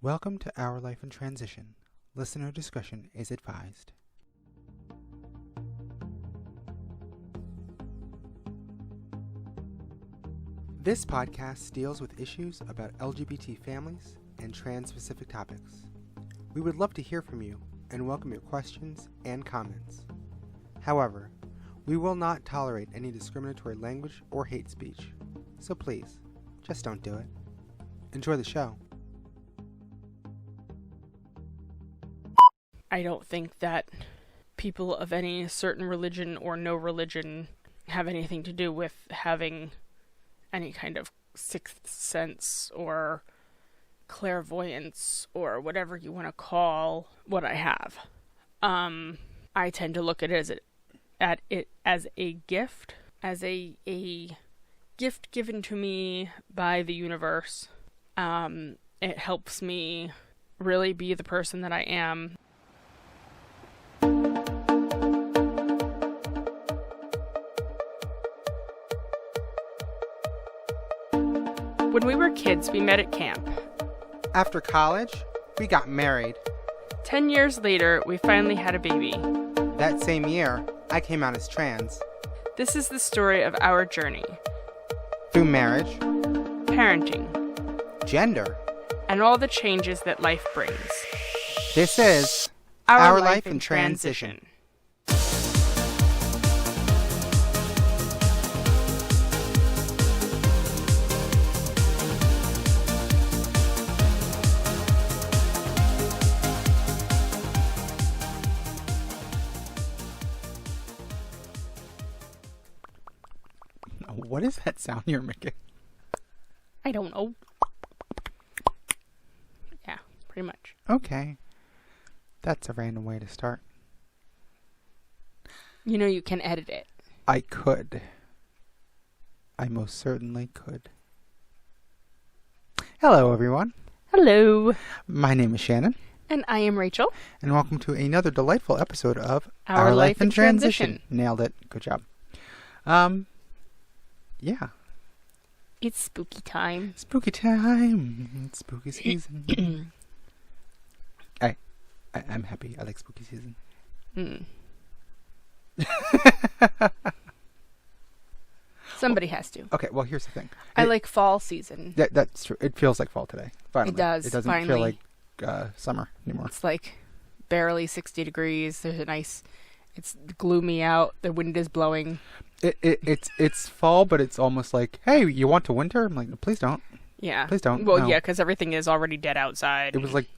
Welcome to Our Life in Transition. Listener discretion is advised. This podcast deals with issues about LGBT families and trans-specific topics. We would love to hear from you and welcome your questions and comments. However, we will not tolerate any discriminatory language or hate speech, so please, just don't do it. Enjoy the show. I don't think that people of any certain religion or no religion have anything to do with having any kind of sixth sense or clairvoyance or whatever you want to call what I have. I tend to look at it as a gift, as a gift given to me by the universe. It helps me really be the person that I am. When we were kids, we met at camp. After college, we got married. 10 years later, we finally had a baby. That same year, I came out as trans. This is the story of our journey. Through marriage, Parenting, gender, and all the changes that life brings. this is Our Life in Transition. What is that sound you're making? I don't know. Yeah, pretty much. Okay. That's a random way to start. You know you can edit it. I could. I most certainly could. Hello, everyone. Hello. My name is Shannon, And I am Rachel. and welcome to another delightful episode of Our Life in Transition. Nailed it. Good job. Yeah. It's spooky time. Spooky time. It's spooky season. I'm happy. I like spooky season. Somebody has to. Okay, well, here's the thing. I like fall season. That's true. It feels like fall today. Finally. It does, It doesn't feel finally. like summer anymore. It's like barely 60 degrees. There's a nice... It's gloomy out. The wind is blowing. It's fall, but it's almost like, hey, you want to winter? I'm like, no, please don't. Yeah. Please don't. Well, No. yeah, because everything is already dead outside. It was like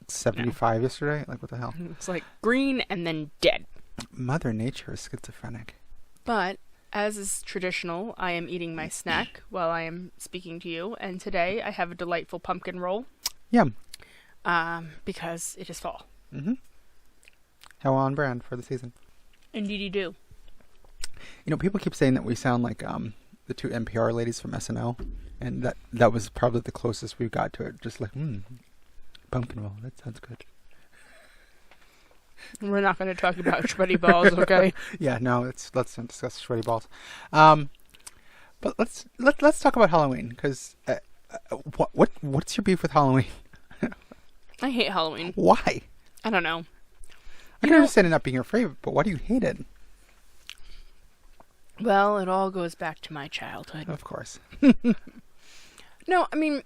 75 yesterday. Like, what the hell? It's like green and then dead. Mother Nature is schizophrenic. But, as is traditional, I am eating my snack while I am speaking to you. And today I have a delightful pumpkin roll. Yum. Because it is fall. Mm-hmm. How on brand for the season. Indeed you do. You know, people keep saying that we sound like the two NPR ladies from SNL, and that was probably the closest we got to it. Just like, pumpkin roll. That sounds good. We're not going to talk about sweaty balls, okay? Yeah, no. Let's not discuss sweaty balls. But let's talk about Halloween, because what's your beef with Halloween? I hate Halloween. Why? I don't know. I can understand it not being your favorite, but why do you hate it? Well, it all goes back to my childhood. Of course. No, I mean,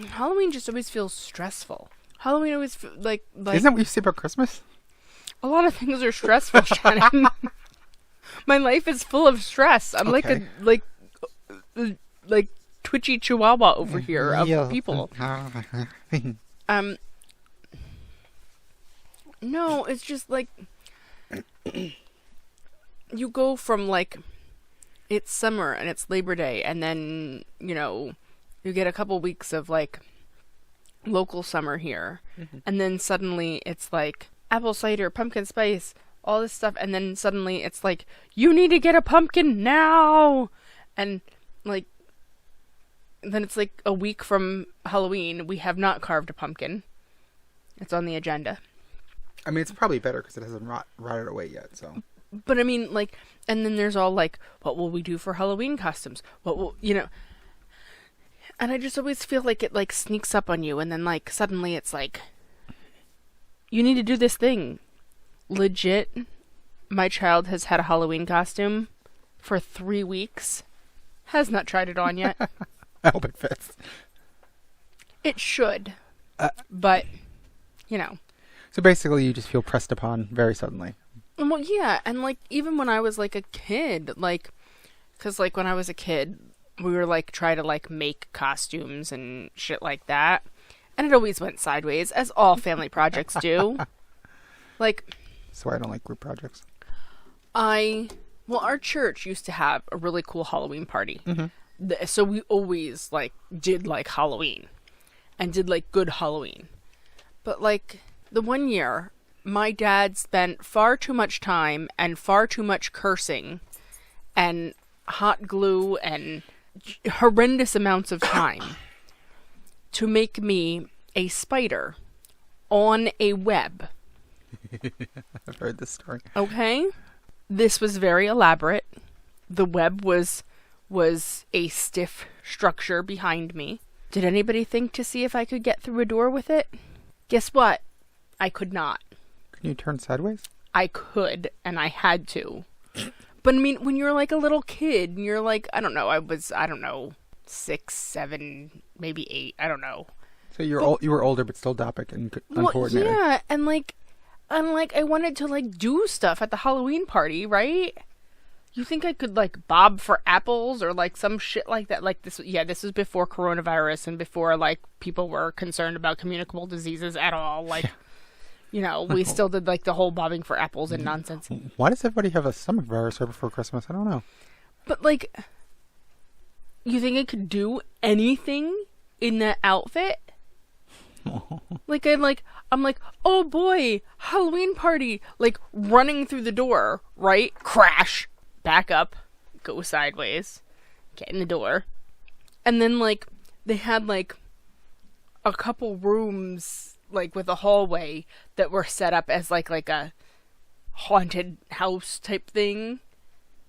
Halloween just always feels stressful. Halloween always like Isn't that what you say about Christmas? a lot of things are stressful, Shannon. My life is full of stress. I'm Okay. like twitchy chihuahua over here of Yeah. people. No, it's just like you go from like it's summer and it's Labor Day, and then you get a couple weeks of like local summer here, and then suddenly it's like apple cider, pumpkin spice, all this stuff, and then suddenly it's like you need to get a pumpkin now, and like then it's like a week from Halloween. We have not carved a pumpkin. It's on the agenda. I mean, it's probably better because it hasn't rotted away yet. So But I mean, like, and then there's all like, what will we do for Halloween costumes? What will, And I just always feel like it like sneaks up on you, and then like suddenly it's like, you need to do this thing. Legit, my child has had a Halloween costume for 3 weeks. Has not tried it on yet. I hope it fits. It should. But, you know. So basically you just feel pressed upon very suddenly. Well, yeah, and like even when I was like a kid, like, because like when I was a kid, we were like try to like make costumes and shit like that, and it always went sideways, as all family projects do. Like, That's why I don't like group projects. well, our church used to have a really cool Halloween party, so we always like did like Halloween, and did like good Halloween, but like the one year, my dad spent far too much time and far too much cursing and hot glue and horrendous amounts of time to make me a spider on a web. I've heard this story. Okay? This was very elaborate. The web was a stiff structure behind me. Did anybody think to see if I could get through a door with it? Guess what? I could not. Can you turn sideways? I could, and I had to. But I mean, when you're like a little kid, and you're like, I don't know, 6, 7, maybe 8, I don't know. So you were older, but still Dopic and uncoordinated. Well, yeah, and I wanted to like do stuff at the Halloween party, right? You think I could like bob for apples or like some shit like that? Like this was before coronavirus and before like people were concerned about communicable diseases at all. Like, you know, we still did like the whole bobbing for apples and nonsense. Why does everybody have a stomach virus right before Christmas? I don't know. But like, you think I could do anything in that outfit? I'm like, oh boy, Halloween party, like running through the door, right? Crash, back up, go sideways, get in the door. And then like, they had like a couple rooms like with a hallway that were set up as like a haunted house type thing.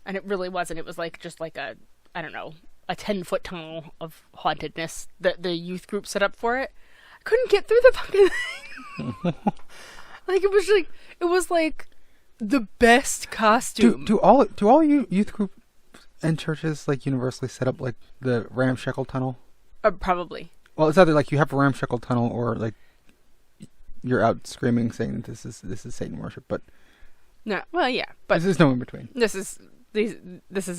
And it really wasn't. It was like just like a 10-foot tunnel of hauntedness that the youth group set up for it. I couldn't get through the fucking thing. Like it was like the best costume. Do all you youth group and churches like universally set up like the ramshackle tunnel? Probably. Well, it's either like you have a ramshackle tunnel or like you're out screaming saying this is Satan worship, but no, well, yeah, but there's no in between. This is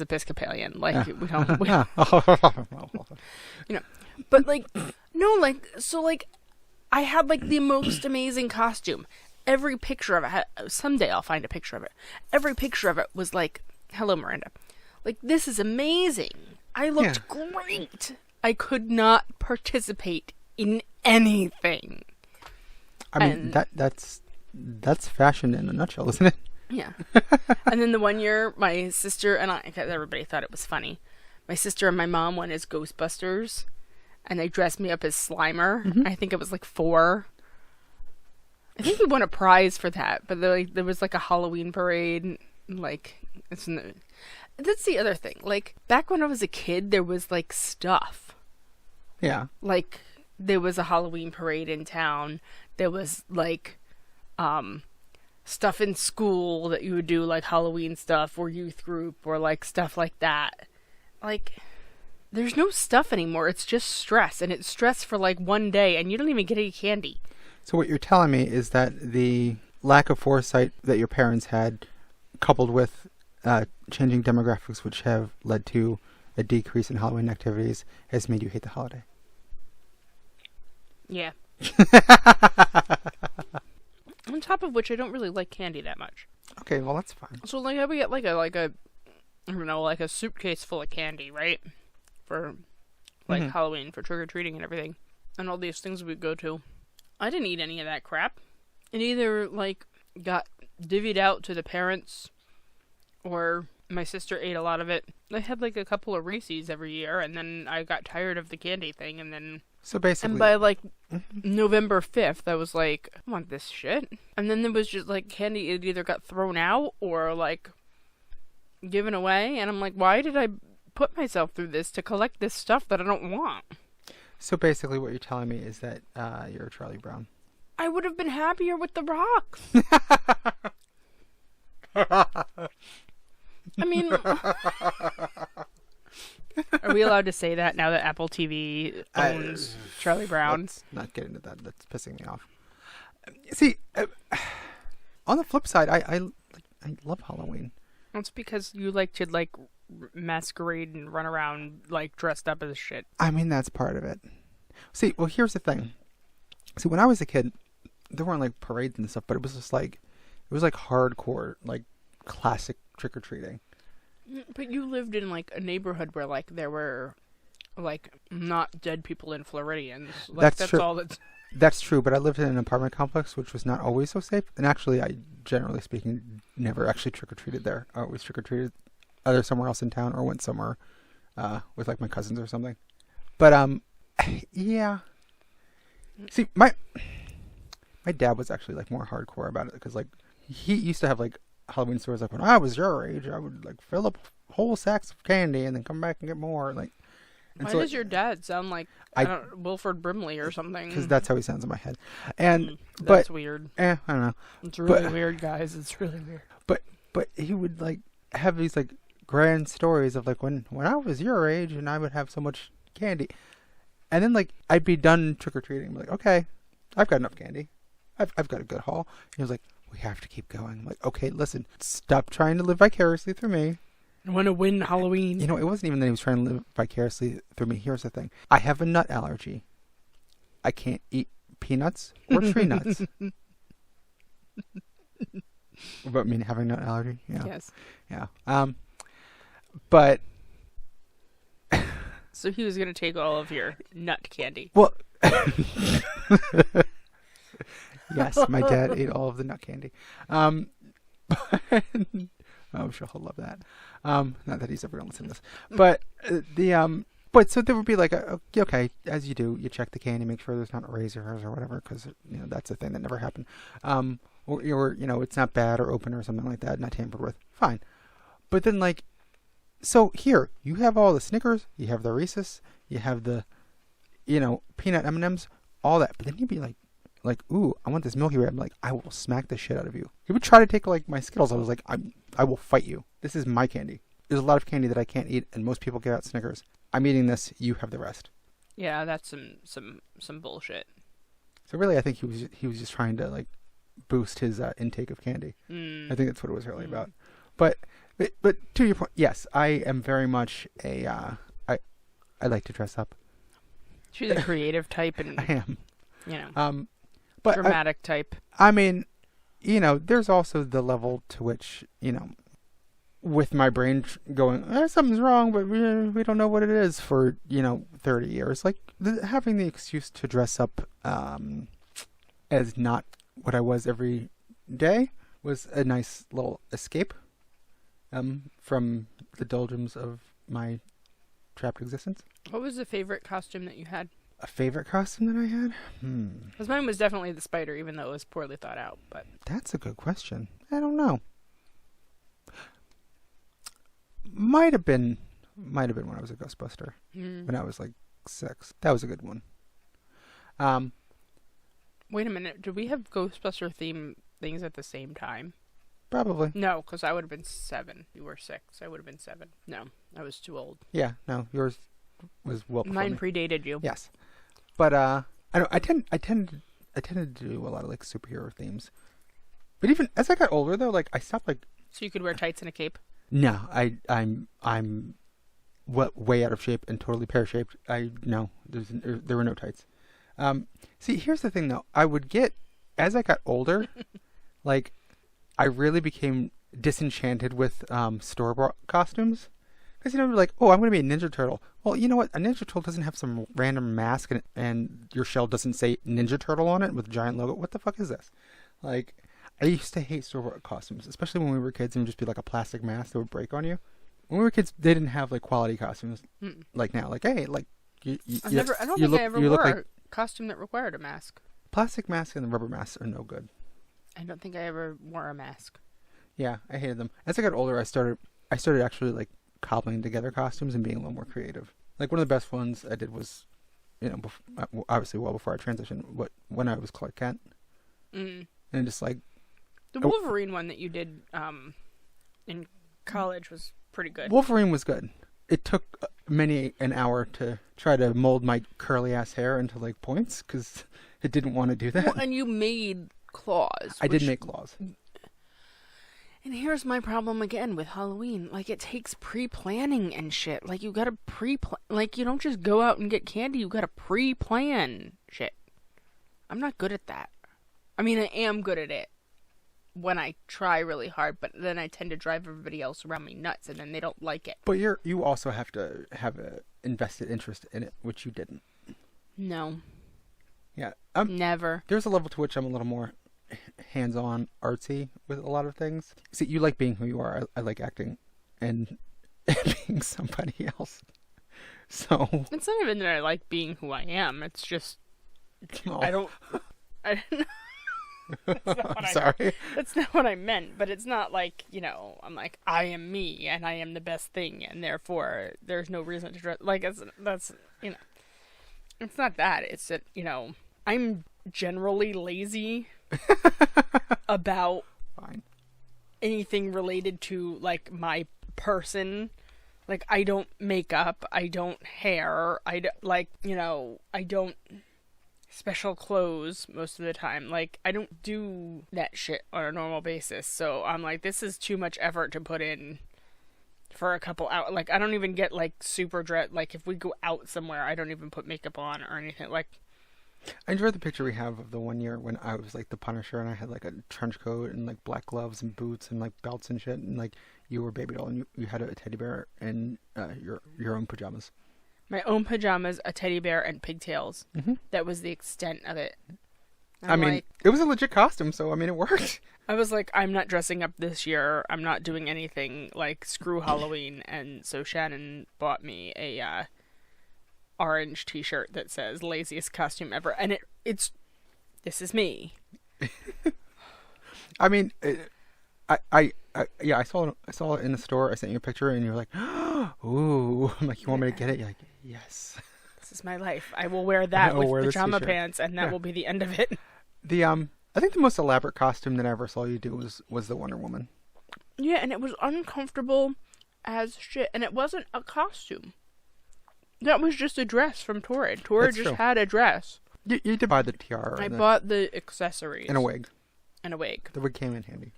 Episcopalian. Like we don't, you know. But like, no, like so, like I had like the most amazing costume. Every picture of it. Someday I'll find a picture of it. Every picture of it was like, "Hello, Miranda." Like, this is amazing. I looked great. I could not participate in anything. I mean, that's fashion in a nutshell, isn't it? Yeah. And then the one year, my sister and I, because everybody thought it was funny, my sister and my mom went as Ghostbusters, and they dressed me up as Slimer. Mm-hmm. I think it was like 4. I think we won a prize for that, but there was like a Halloween parade. Like, that's the other thing. Like, back when I was a kid, there was like stuff. Yeah. Like, there was a Halloween parade in town. There was like stuff in school that you would do, like Halloween stuff or youth group or like stuff like that. Like, there's no stuff anymore. It's just stress, and it's stress for like one day, and you don't even get any candy. So what you're telling me is that the lack of foresight that your parents had, coupled with changing demographics, which have led to a decrease in Halloween activities, has made you hate the holiday. Yeah. On top of which, I don't really like candy that much. Okay, well that's fine. So like, I would get like a I don't know, like a suitcase full of candy, right? For like Halloween, for trick or treating and everything, and all these things we'd go to. I didn't eat any of that crap. It either like got divvied out to the parents, or my sister ate a lot of it. I had like a couple of Reese's every year, and then I got tired of the candy thing, and then... So basically... And by like November 5th, I was like, I want this shit. And then there was just like candy, it either got thrown out or like given away, and I'm like, why did I put myself through this to collect this stuff that I don't want? So basically, what you're telling me is that you're a Charlie Brown. I would have been happier with the rocks. I mean, are we allowed to say that now that Apple TV owns Charlie Brown? Let's not get into that. That's pissing me off. See, on the flip side, I love Halloween. It's because you like to masquerade and run around like dressed up as shit. I mean, that's part of it. See, well, here's the thing. See, when I was a kid, there weren't like parades and stuff, but it was just like, it was like hardcore, like classic trick-or-treating. But you lived in like a neighborhood where like there were like not dead people in Floridians. Like, that's true. all that's... That's true, but I lived in an apartment complex, which was not always so safe. And actually, I, generally speaking, never actually trick-or-treated there. I always trick-or-treated either somewhere else in town or went somewhere with like my cousins or something. But, yeah. See, my dad was actually like more hardcore about it because like he used to have like Halloween stores. Like when I was your age, I would like fill up whole sacks of candy and then come back and get more. Like, why does your dad sound like Wilford Brimley or something? Because that's how he sounds in my head. And that's weird. I don't know. It's really weird, guys. It's really weird. But he would like have these like grand stories of like when I was your age and I would have so much candy, and then like I'd be done trick or treating. Like, okay, I've got enough candy. I've got a good haul. And he was like, we have to keep going. I'm like, okay, listen, stop trying to live vicariously through me. I want to win Halloween. You know, it wasn't even that he was trying to live vicariously through me. Here's the thing. I have a nut allergy. I can't eat peanuts or tree nuts. About me having a nut allergy? Yeah. Yes. Yeah. But... So he was going to take all of your nut candy. Well... Yes, my dad ate all of the nut candy. But... I'm sure he'll love that. Not that he's ever going to listen to this. But but so there would be like, okay, as you do, you check the candy, make sure there's not razors or whatever, because that's a thing that never happened. Or it's not bad or open or something like that, not tampered with. Fine. But then like, so here you have all the Snickers, you have the Reese's, you have the, peanut M&Ms, all that. But then you'd be like, ooh, I want this Milky Way. I'm like, I will smack the shit out of you. He would try to take like my Skittles. I was like, I will fight you. This is my candy. There's a lot of candy that I can't eat, and most people give out Snickers. I'm eating this. You have the rest. Yeah, that's some bullshit. So really, I think he was just trying to like boost his intake of candy. I think that's what it was really about. But to your point, yes, I am very much I like to dress up. She's a creative type, and I am. But dramatic type. I mean, there's also the level to which, with my brain going, something's wrong, but we don't know what it is for, 30 years. Like, having the excuse to dress up as not what I was every day was a nice little escape from the doldrums of my trapped existence. What was the favorite costume that you had? A favorite costume that I had? Because mine was definitely the spider, even though it was poorly thought out. But that's a good question. I don't know. Might have been when I was a Ghostbuster. When I was like 6. That was a good one. Wait a minute. Did we have Ghostbuster theme things at the same time? Probably. No, because I would have been 7. You were 6. I would have been 7. No, I was too old. Yeah, no, yours was well before Mine me. predated you. Yes. But I tended to do a lot of like superhero themes. But even as I got older though, like I stopped like. So you could wear tights and a cape? No, I'm way out of shape and totally pear-shaped. There were no tights. See, here's the thing though. I would get, as I got older, like I really became disenchanted with store-bought costumes. Because, like, oh, I'm going to be a Ninja Turtle. Well, you know what? A Ninja Turtle doesn't have some random mask and your shell doesn't say Ninja Turtle on it with a giant logo. What the fuck is this? Like, I used to hate store-bought costumes, especially when we were kids and it would just be like a plastic mask that would break on you. When we were kids, they didn't have, like, quality costumes like now. Like, hey, like, I don't think I ever wore a costume that required a mask. Plastic masks and the rubber masks are no good. I don't think I ever wore a mask. Yeah, I hated them. As I got older, I started actually, like, cobbling together costumes and being a little more creative. Like one of the best ones I did was obviously well before I transitioned, when I was Clark Kent. Mm. And just like... The Wolverine one that you did in college was pretty good. Wolverine was good. It took many an hour to try to mold my curly ass hair into like points because it didn't want to do that. Well, and you made claws. I did make claws. And here's my problem again with Halloween. Like, it takes pre-planning and shit. Like, you gotta pre-plan. Like, you don't just go out and get candy. You gotta pre-plan shit. I'm not good at that. I mean, I am good at it when I try really hard, but then I tend to drive everybody else around me nuts, and then they don't like it. But you also have to have a invested interest in it, which you didn't. No. Yeah. Never. There's a level to which I'm a little more hands-on, artsy with a lot of things. See, you like being who you are. I like acting and being somebody else. So it's not even that I like being who I am. It's just I don't know. Sorry. That's not what I meant, but it's not like, I'm like, I am me and I am the best thing and therefore there's no reason to like it's not that. It's that, I'm generally lazy about anything related to like my person. Like, I don't make up, I don't hair, I don't special clothes most of the time. Like, I don't do that shit on a normal basis. So I'm like, this is too much effort to put in for a couple hours. Like, I don't even get like super dressed. Like, if we go out somewhere, I don't even put makeup on or anything. Like, I enjoyed the picture we have of the one year when I was like the Punisher and I had like a trench coat and like black gloves and boots and like belts and shit, and like you were Baby Doll and you had a teddy bear and your own pajamas. My own pajamas, a teddy bear, and pigtails. Mm-hmm. That was the extent of it. I mean, it was a legit costume, so I mean, it worked. I was like, I'm not dressing up this year. I'm not doing anything. Like, screw Halloween. And so Shannon bought me a orange T-shirt that says "laziest costume ever," and this is me. I mean, I saw it in the store. I sent you a picture, and you were like, "Ooh!" I'm like, "You want me to get it?" You're like, "Yes." This is my life. I will wear that with pajama pants, and that Yeah. will be the end of it. I think the most elaborate costume that I ever saw you do was the Wonder Woman. Yeah, and it was uncomfortable as shit, and it wasn't a costume. That was just a dress from Torrid. Torrid just had a dress. You did buy the tiara. I bought the accessories. And a wig. And a wig. The wig came in handy.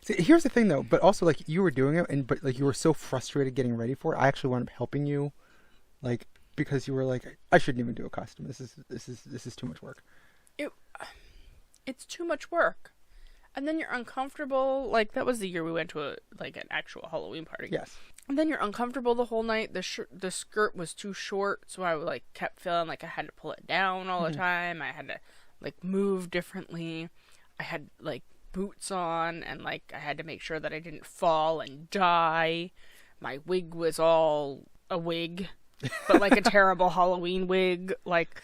See, here's the thing, though. But also, like, you were doing it, but like you were so frustrated getting ready for it. I actually wound up helping you, like, because you were like, I shouldn't even do a costume. This is too much work. It's too much work, and then you're uncomfortable. Like, that was the year we went to an actual Halloween party. Yes. And then you're uncomfortable the whole night. The skirt was too short, so I like kept feeling like I had to pull it down all the time. I had to like move differently. I had like boots on, and like I had to make sure that I didn't fall and die. My wig was all a wig, but like a terrible Halloween wig, like,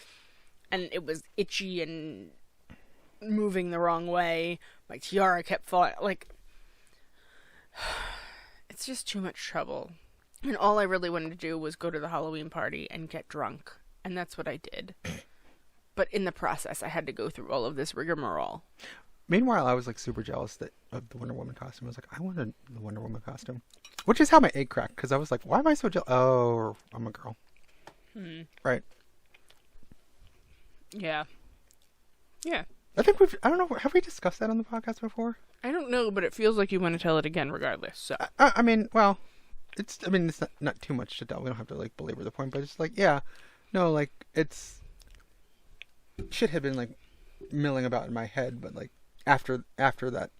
and it was itchy and moving the wrong way. My tiara kept falling. Like, it's just too much trouble. And all I really wanted to do was go to the Halloween party and get drunk. And that's what I did. But in the process, I had to go through all of this rigmarole. Meanwhile, I was like super jealous of the Wonder Woman costume. I was like, I wanted the Wonder Woman costume. Which is how my egg cracked, because I was like, why am I so jealous? Oh, I'm a girl. Right. Yeah. Yeah. I think I don't know, have we discussed that on the podcast before? I don't know, but it feels like you want to tell it again regardless. So I mean, well, it's not too much to tell. We don't have to like belabor the point, but it's like, yeah, no, like it's shit had been like milling about in my head, but like after that,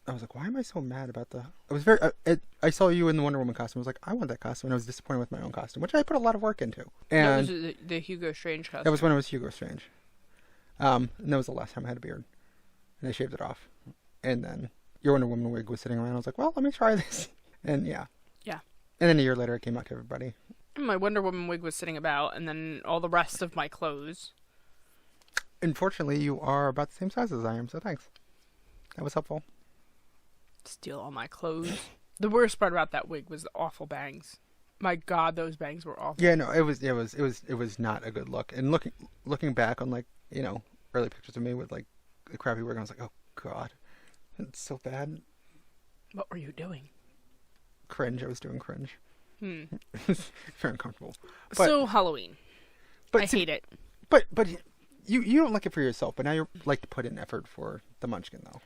I was like, why am I so mad about I was very. I saw you in the Wonder Woman costume. I was like, I want that costume, and I was disappointed with my own costume, which I put a lot of work into. And that was the Hugo Strange costume. That was when it was Hugo Strange. And that was the last time I had a beard, and I shaved it off, and then your Wonder Woman wig was sitting around. I was like, well, let me try this, and yeah. And then a year later, it came out to everybody. My Wonder Woman wig was sitting about, and then all the rest of my clothes. Unfortunately, you are about the same size as I am, so thanks. That was helpful. Steal all my clothes. The worst part about that wig was the awful bangs. My God, those bangs were awful. Yeah, no, it was not a good look. And looking back on, like, early pictures of me with, like, the crappy wig, I was like, oh God, it's so bad. What were you doing? Cringe. I was doing cringe. Hmm. It was very uncomfortable. But, So Halloween. I hate it. But you don't like it for yourself, but now you like to put in effort for the Munchkin, though.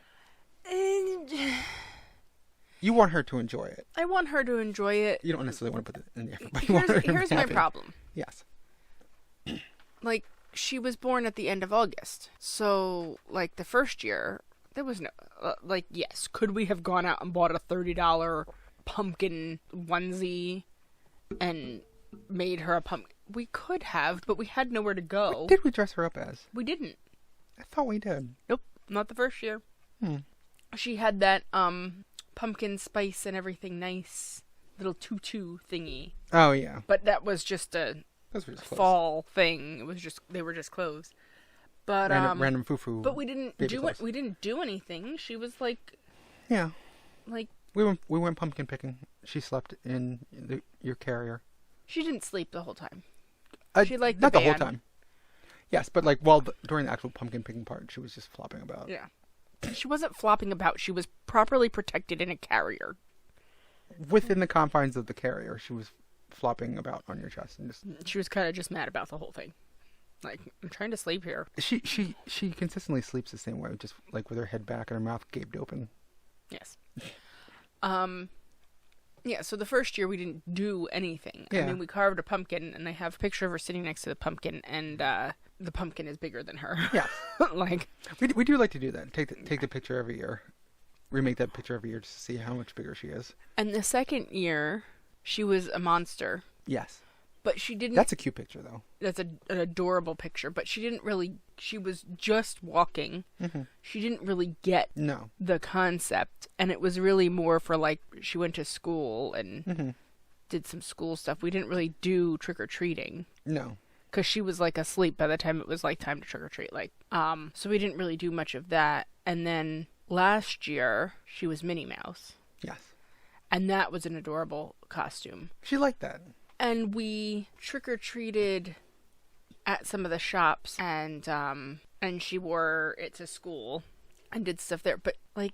You want her to enjoy it. I want her to enjoy it. You don't necessarily want to put in the effort, but you want her to Here's be my happy. problem. Yes. Like, she was born at the end of August. So, like, the first year, there was no... yes, could we have gone out and bought a $30 pumpkin onesie and made her a pumpkin? We could have, but we had nowhere to go. What did we dress her up as? We didn't. I thought we did. Nope, not the first year. She had that pumpkin spice and everything nice little tutu thingy. Oh, yeah. But that was just a Those were just clothes. fall thing. It was just they were just clothes. But Random foo-foo. but we didn't baby do clothes. it. We didn't do anything. She was like Yeah. like We went pumpkin picking. She slept in your carrier. she didn't sleep the whole time. She liked not the the whole band. time. Yes, but like during the actual pumpkin picking part, she was just flopping about. Yeah. She wasn't flopping about. She was properly protected in a carrier. Within the confines of the carrier, she was flopping about on your chest and just. She was kind of just mad about the whole thing. Like, I'm trying to sleep here. She consistently sleeps the same way, just like with her head back and her mouth gaped open. Yes. Yeah, so the first year we didn't do anything. Yeah. I mean, we carved a pumpkin, and I have a picture of her sitting next to the pumpkin, and the pumpkin is bigger than her. Yeah. Like, We do like to do that. Take the picture every year. Remake that picture every year just to see how much bigger she is. and the second year, she was a monster. Yes. But she didn't... That's a cute picture, though. That's an adorable picture, but she didn't really... She was just walking. Mm-hmm. She didn't really get No. the concept, and it was really more for, like, she went to school and Mm-hmm. did some school stuff. We didn't really do trick-or-treating. No. Because she was, like, asleep by the time it was, like, time to trick-or-treat. Like, so we didn't really do much of that. And then last year, she was Minnie Mouse. Yes. And that was an adorable costume. She liked that. And we trick-or-treated at some of the shops, and she wore it to school and did stuff there. But, like,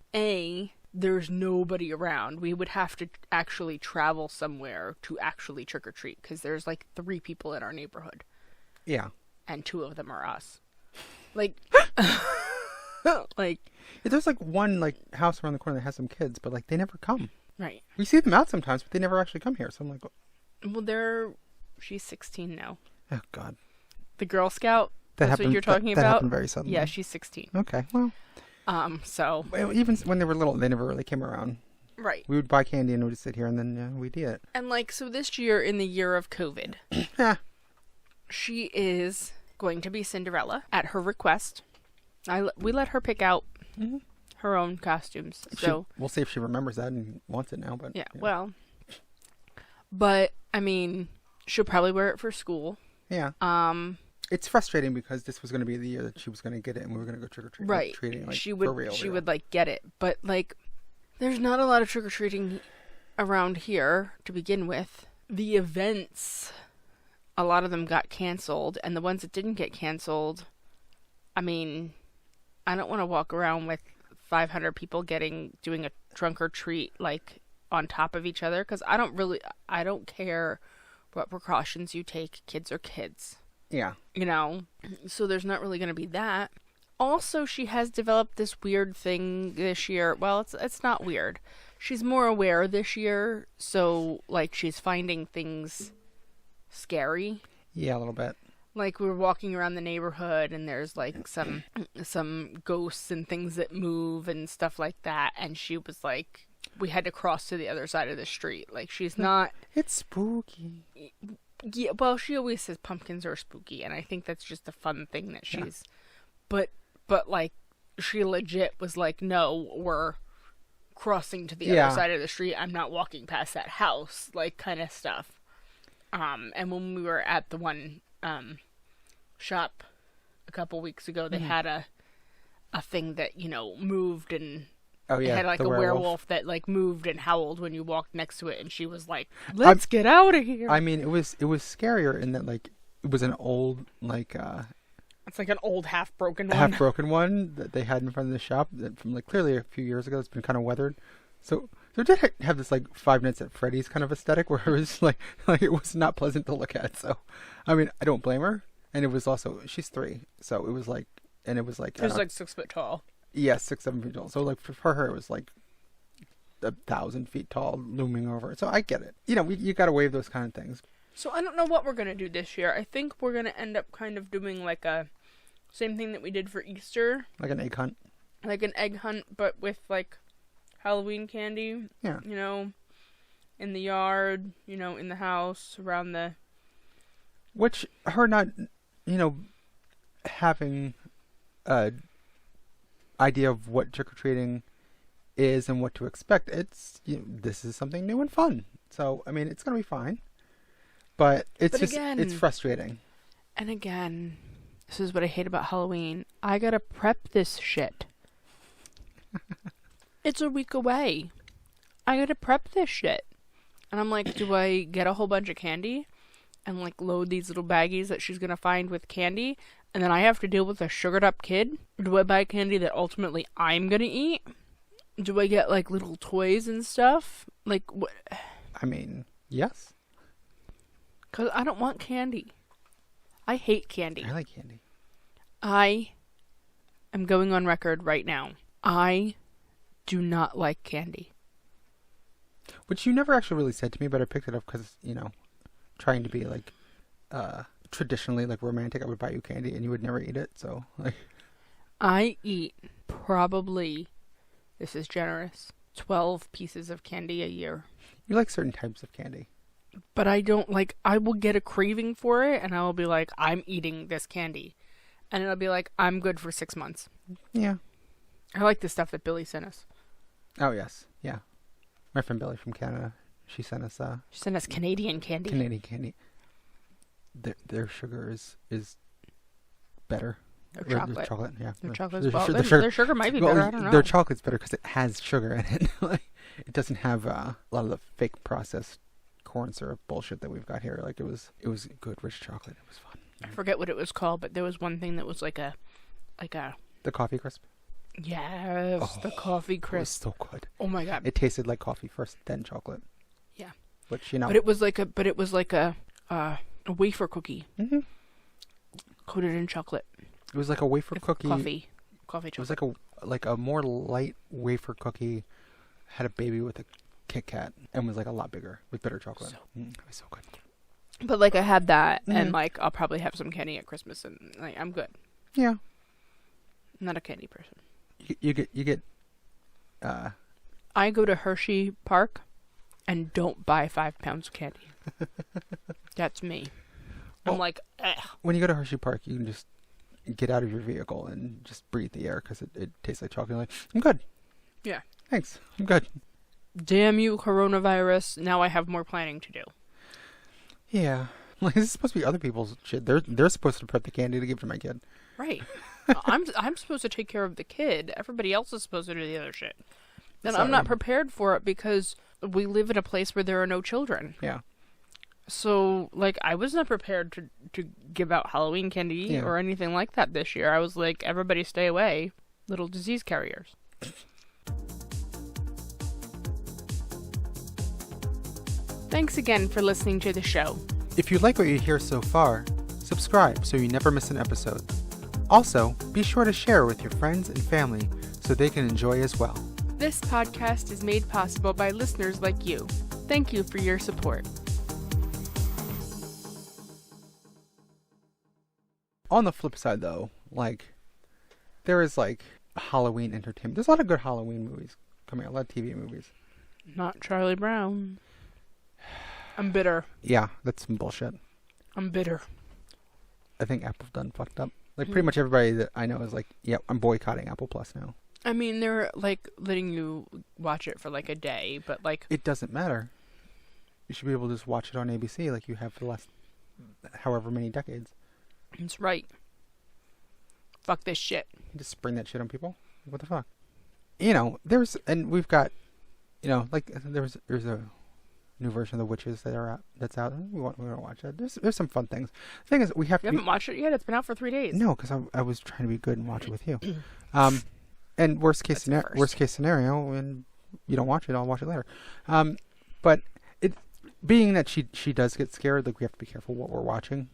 there's nobody around. We would have to actually travel somewhere to actually trick-or-treat, because there's, like, 3 people in our neighborhood. Yeah. And 2 of them are us. Like, like, There's like one like house around the corner that has some kids, but like they never come. right. We see them out sometimes, but they never actually come here. So I'm like, Well, she's 16 now. oh God. The Girl Scout, That that's happened. what you're talking that about? happened very suddenly. Yeah, she's 16. Okay. Well, So, even when they were little, they never really came around. right. We would buy candy and we'd just sit here, and then we'd eat it. And, like, so this year, in the year of COVID, Yeah. she is going to be Cinderella at her request. We let her pick out Mhm. her own costumes. So, We'll see if she remembers that and wants it now. But yeah, well. But, I mean, she'll probably wear it for school. yeah. It's frustrating because this was going to be the year that she was going to get it, and we were going to go trick or treat. Right. Treating, like, she for would real, she real. would like get it. But like there's not a lot of trick or treating around here to begin with. The events, a lot of them got canceled, and the ones that didn't get canceled, I mean, I don't want to walk around with 500 people doing a trunk or treat like on top of each other, because I don't care what precautions you take. Kids are kids. Yeah. You know, so there's not really going to be that. Also, she has developed this weird thing this year. Well, it's not weird. She's more aware this year, so like she's finding things scary. Yeah, a little bit. Like we were walking around the neighborhood and there's like some ghosts and things that move and stuff like that, and she was like, we had to cross to the other side of the street. Like she's not. It's spooky. Yeah, well, she always says pumpkins are spooky, and I think that's just a fun thing that she's... Yeah. But, like, she legit was like, no, we're crossing to the other side of the street. I'm not walking past that house, like, kind of stuff. And when we were at the one shop a couple weeks ago, they had a thing that, you know, moved and Oh It yeah, had like the a werewolf that like moved and howled when you walked next to it, and she was like, I'm- "Let's get out of here." I mean, it was scarier in that like it was an old like It's like an old half-broken one. half broken one that they had in front of the shop that from like clearly a few years ago. It's been kind of weathered, so it did have this like Five Nights at Freddy's kind of aesthetic where it was like it was not pleasant to look at. So, I mean, I don't blame her, and it was also she's 3, so it was like, and it was like It was like 6 foot tall. yeah, 6-7 feet tall. So like for her, it was like 1,000 feet tall, looming over. So I get it. You know, you got to waive those kind of things. So I don't know what we're gonna do this year. I think we're gonna end up kind of doing like a same thing that we did for Easter, Like an egg hunt. like an egg hunt, but with like Halloween candy. Yeah. You know, in the yard. You know, in the house, around the. Which her not, you know, having a idea of what trick or treating is and what to expect. It's this is something new and fun. So I mean, it's gonna be fine. But it's just again, it's frustrating. And again, this is what I hate about Halloween. I gotta prep this shit. It's a week away. I gotta prep this shit. And I'm like, do I get a whole bunch of candy and like load these little baggies that she's gonna find with candy, and then I have to deal with a sugared up kid? Or do I buy candy that ultimately I'm gonna eat? Do I get like little toys and stuff? Like what? I mean, yes. 'Cause I don't want candy. I hate candy. I like candy. I am going on record right now. I do not like candy. Which you never actually really said to me, but I picked it up because, trying to be like traditionally like romantic, I would buy you candy and you would never eat it. So like I eat probably, this is generous, 12 pieces of candy a year. you like certain types of candy. But I don't like, I will get a craving for it and I will be like, I'm eating this candy. And it'll be like, I'm good for 6 months. Yeah. I like the stuff that Billy sent us. Oh yes. Yeah. My friend Billy from Canada, she sent us She sent us Canadian candy. Canadian candy. Their sugar is better. Their chocolate. Chocolate, yeah. Their chocolate's Their their sugar might be better, I don't know. Their chocolate's better because it has sugar in it. Like, it doesn't have a lot of the fake processed corn syrup bullshit that we've got here. Like it was good rich chocolate. It was fun. I forget what it was called, but there was one thing that was like a The coffee crisp. yes, the coffee It was crisp. so good. Oh my god. It tasted like coffee first, then chocolate. Yeah. Which But it was like a wafer cookie hmm coated in chocolate. It was like a wafer cookie. Coffee It was chocolate. like a more light wafer cookie. Had a baby with a Kit Kat and was like a lot bigger with bitter chocolate. It was so good. But like I had that, and Mhm. like I'll probably have some candy at Christmas, and like I'm good. Yeah. I'm not a candy person. You get. I go to Hershey Park and don't buy 5 pounds of candy. That's me. I'm Well, like, ugh. When you go to Hershey Park, you can just get out of your vehicle and just breathe the air because it tastes like chocolate. You're like, I'm good. Yeah. Thanks. I'm good. Damn you, coronavirus. Now I have more planning to do. Yeah. Like this is supposed to be other people's shit. They're supposed to prep the candy to give to my kid. Right. I'm supposed to take care of the kid. Everybody else is supposed to do the other shit. And I'm Sorry. not prepared for it because we live in a place where there are no children. Yeah. So, like, I was not prepared to give out Halloween candy Yeah. or anything like that this year. I was like, everybody stay away, little disease carriers. Thanks again for listening to the show. If you like what you hear so far, subscribe so you never miss an episode. Also, be sure to share with your friends and family so they can enjoy as well. This podcast is made possible by listeners like you. Thank you for your support. On the flip side, though, like there is like Halloween entertainment. There's a lot of good Halloween movies coming out. A lot of TV movies. Not Charlie Brown. I'm bitter. Yeah, that's some bullshit. I'm bitter. I think Apple done fucked up. Like pretty much everybody that I know is like, yeah, I'm boycotting Apple Plus now. I mean, they're like letting you watch it for like a day, but like, It doesn't matter. You should be able to just watch it on ABC like you have for the last however many decades. it's right. Fuck this shit. You just spring that shit on people. What the fuck? we've got, like there's a new version of The Witches that's out. We want to watch that. There's some fun things. The thing is, we have You to. haven't watched it yet? It's been out for 3 days. No, because I was trying to be good and watch it with you. And worst case scenario, when you don't watch it, I'll watch it later. But it being that she does get scared, like we have to be careful what we're watching.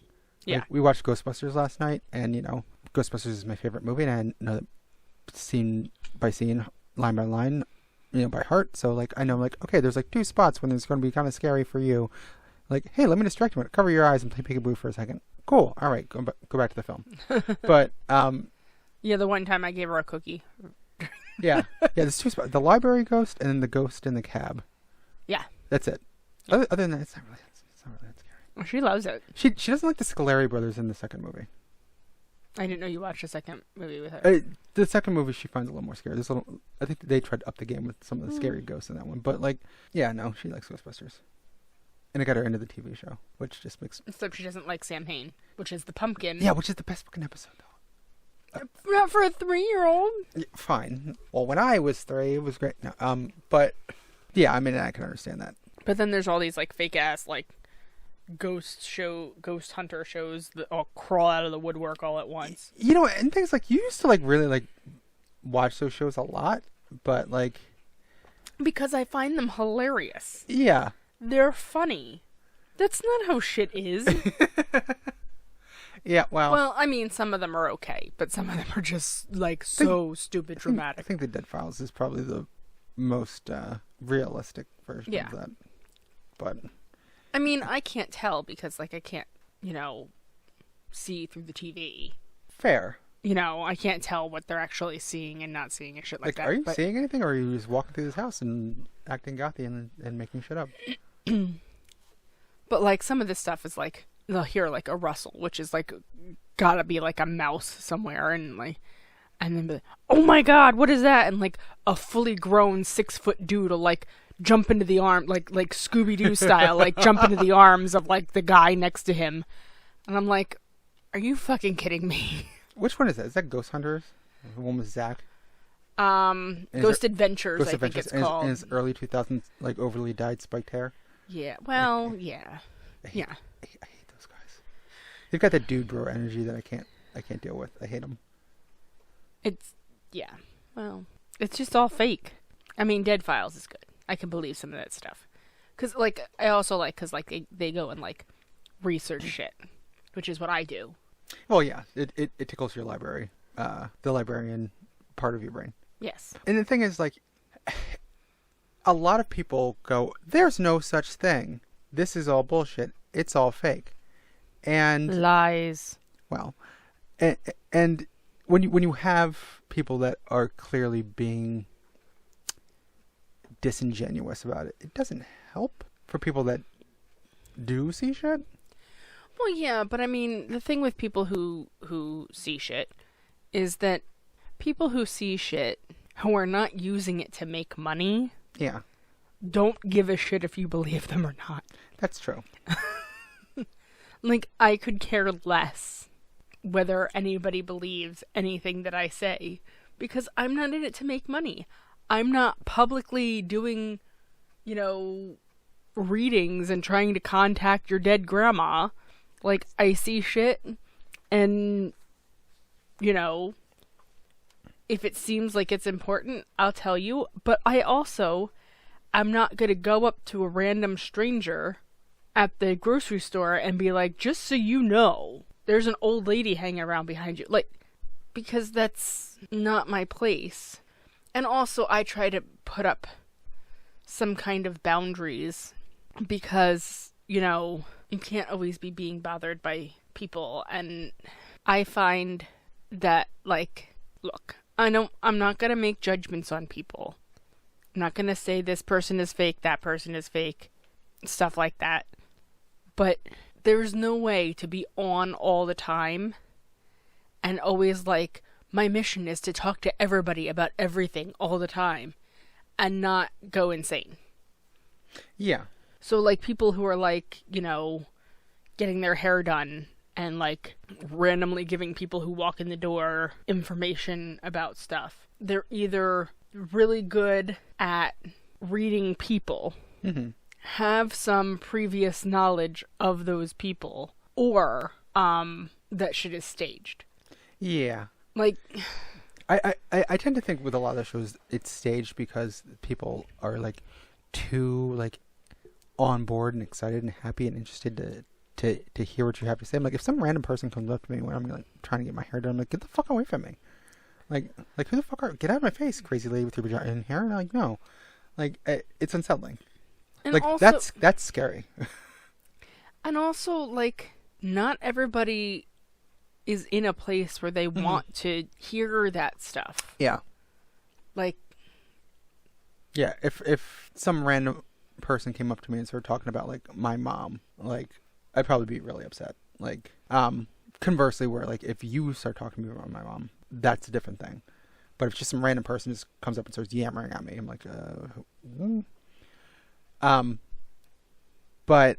Yeah. Like, we watched Ghostbusters last night, and Ghostbusters is my favorite movie, and I know that scene by scene, line by line, by heart. So like I know, like, okay, there's like 2 spots when it's going to be kind of scary for you. Like, hey, let me distract you. Cover your eyes and play peekaboo for a second. Cool. All right, go back to the film. But yeah, the one time I gave her a cookie. yeah, there's 2 spots: the library ghost and then the ghost in the cab. Yeah, that's it. Other than that, it's not really that scary. Well, she loves it. She doesn't like the Scoleri brothers in the second movie. I didn't know you watched the second movie with her. The second movie she finds a little more scary. I think they tried to up the game with some of the scary ghosts in that one. But no, she likes Ghostbusters. And I got her into the TV show, which just makes... Except she doesn't like Sam Hain, which is the pumpkin. Yeah, which is the best fucking episode, though. Not for a 3-year-old. Yeah, fine. Well, when I was 3, it was great. No, but yeah, I mean, I can understand that. But then there's all these fake ass ghost hunter shows that all crawl out of the woodwork all at once. And things like you used to really watch those shows a lot, but because I find them hilarious. Yeah. They're funny. That's not how shit is. Yeah, well, I mean, some of them are okay, but some of them are just so stupid dramatic. I think the Dead Files is probably the most realistic version of that. But I mean, I can't tell because I can't, see through the TV. Fair. I can't tell what they're actually seeing and not seeing and shit like that. Are you seeing anything, or are you just walking through this house and acting gothy and making shit up? But some of this stuff is they'll hear a rustle, which is gotta be a mouse somewhere, and then be like, oh my god, what is that? And a fully grown 6-foot dude will jump into the arm, like Scooby-Doo style, jump into the arms of the guy next to him. And I'm like, are you fucking kidding me? Which one is that? Is that Ghost Hunters? The one with Zach? Ghost Adventures, I think it's called. And his early 2000s, overly dyed spiked hair? Yeah, well, yeah. I hate those guys. They've got that dude bro energy that I can't deal with. I hate them. It's just all fake. I mean, Dead Files is good. I can believe some of that stuff. Because, I also because they go and, research shit, which is what I do. Well, yeah, it tickles your library, the librarian part of your brain. Yes. And the thing is, a lot of people go, there's no such thing. This is all bullshit. It's all fake. And lies. Well, and when you have people that are clearly being disingenuous about it, it doesn't help for people that do see shit. Well, yeah, but I mean, the thing with people who see shit is that people who see shit who are not using it to make money, don't give a shit if you believe them or not. That's true. I could care less whether anybody believes anything that I say because I'm not in it to make money. I'm not publicly doing, readings and trying to contact your dead grandma. I see shit, and, if it seems like it's important, I'll tell you. But I'm not going to go up to a random stranger at the grocery store and be like, just so you know, there's an old lady hanging around behind you. Because that's not my place. And also, I try to put up some kind of boundaries because, you can't always be being bothered by people. And I find that, look, I'm not going to make judgments on people. I'm not going to say this person is fake, that person is fake, stuff like that. But there's no way to be on all the time and always my mission is to talk to everybody about everything all the time and not go insane. Yeah. So, people who are, getting their hair done and, randomly giving people who walk in the door information about stuff. They're either really good at reading people, Mm-hmm. have some previous knowledge of those people, or that shit is staged. Yeah. Like, I tend to think with a lot of the shows it's staged because people are like too like on board and excited and happy and interested to hear what you have to say. I'm like, if some random person comes up to me when I'm like trying to get my hair done, I'm like, get the fuck away from me. Like who the fuck are, get out of my face, crazy lady with your vagina in hair? And I'm like, no. Like, it's unsettling. and Like, also, that's scary. and also, like, not everybody is in a place where they want to hear that stuff. Yeah. Like, Yeah, if some random person came up to me and started talking about, like, my mom, like, I'd probably be really upset. Like, conversely, where, like, if you start talking to me about my mom, that's a different thing. But if just some random person just comes up and starts yammering at me, I'm like, but,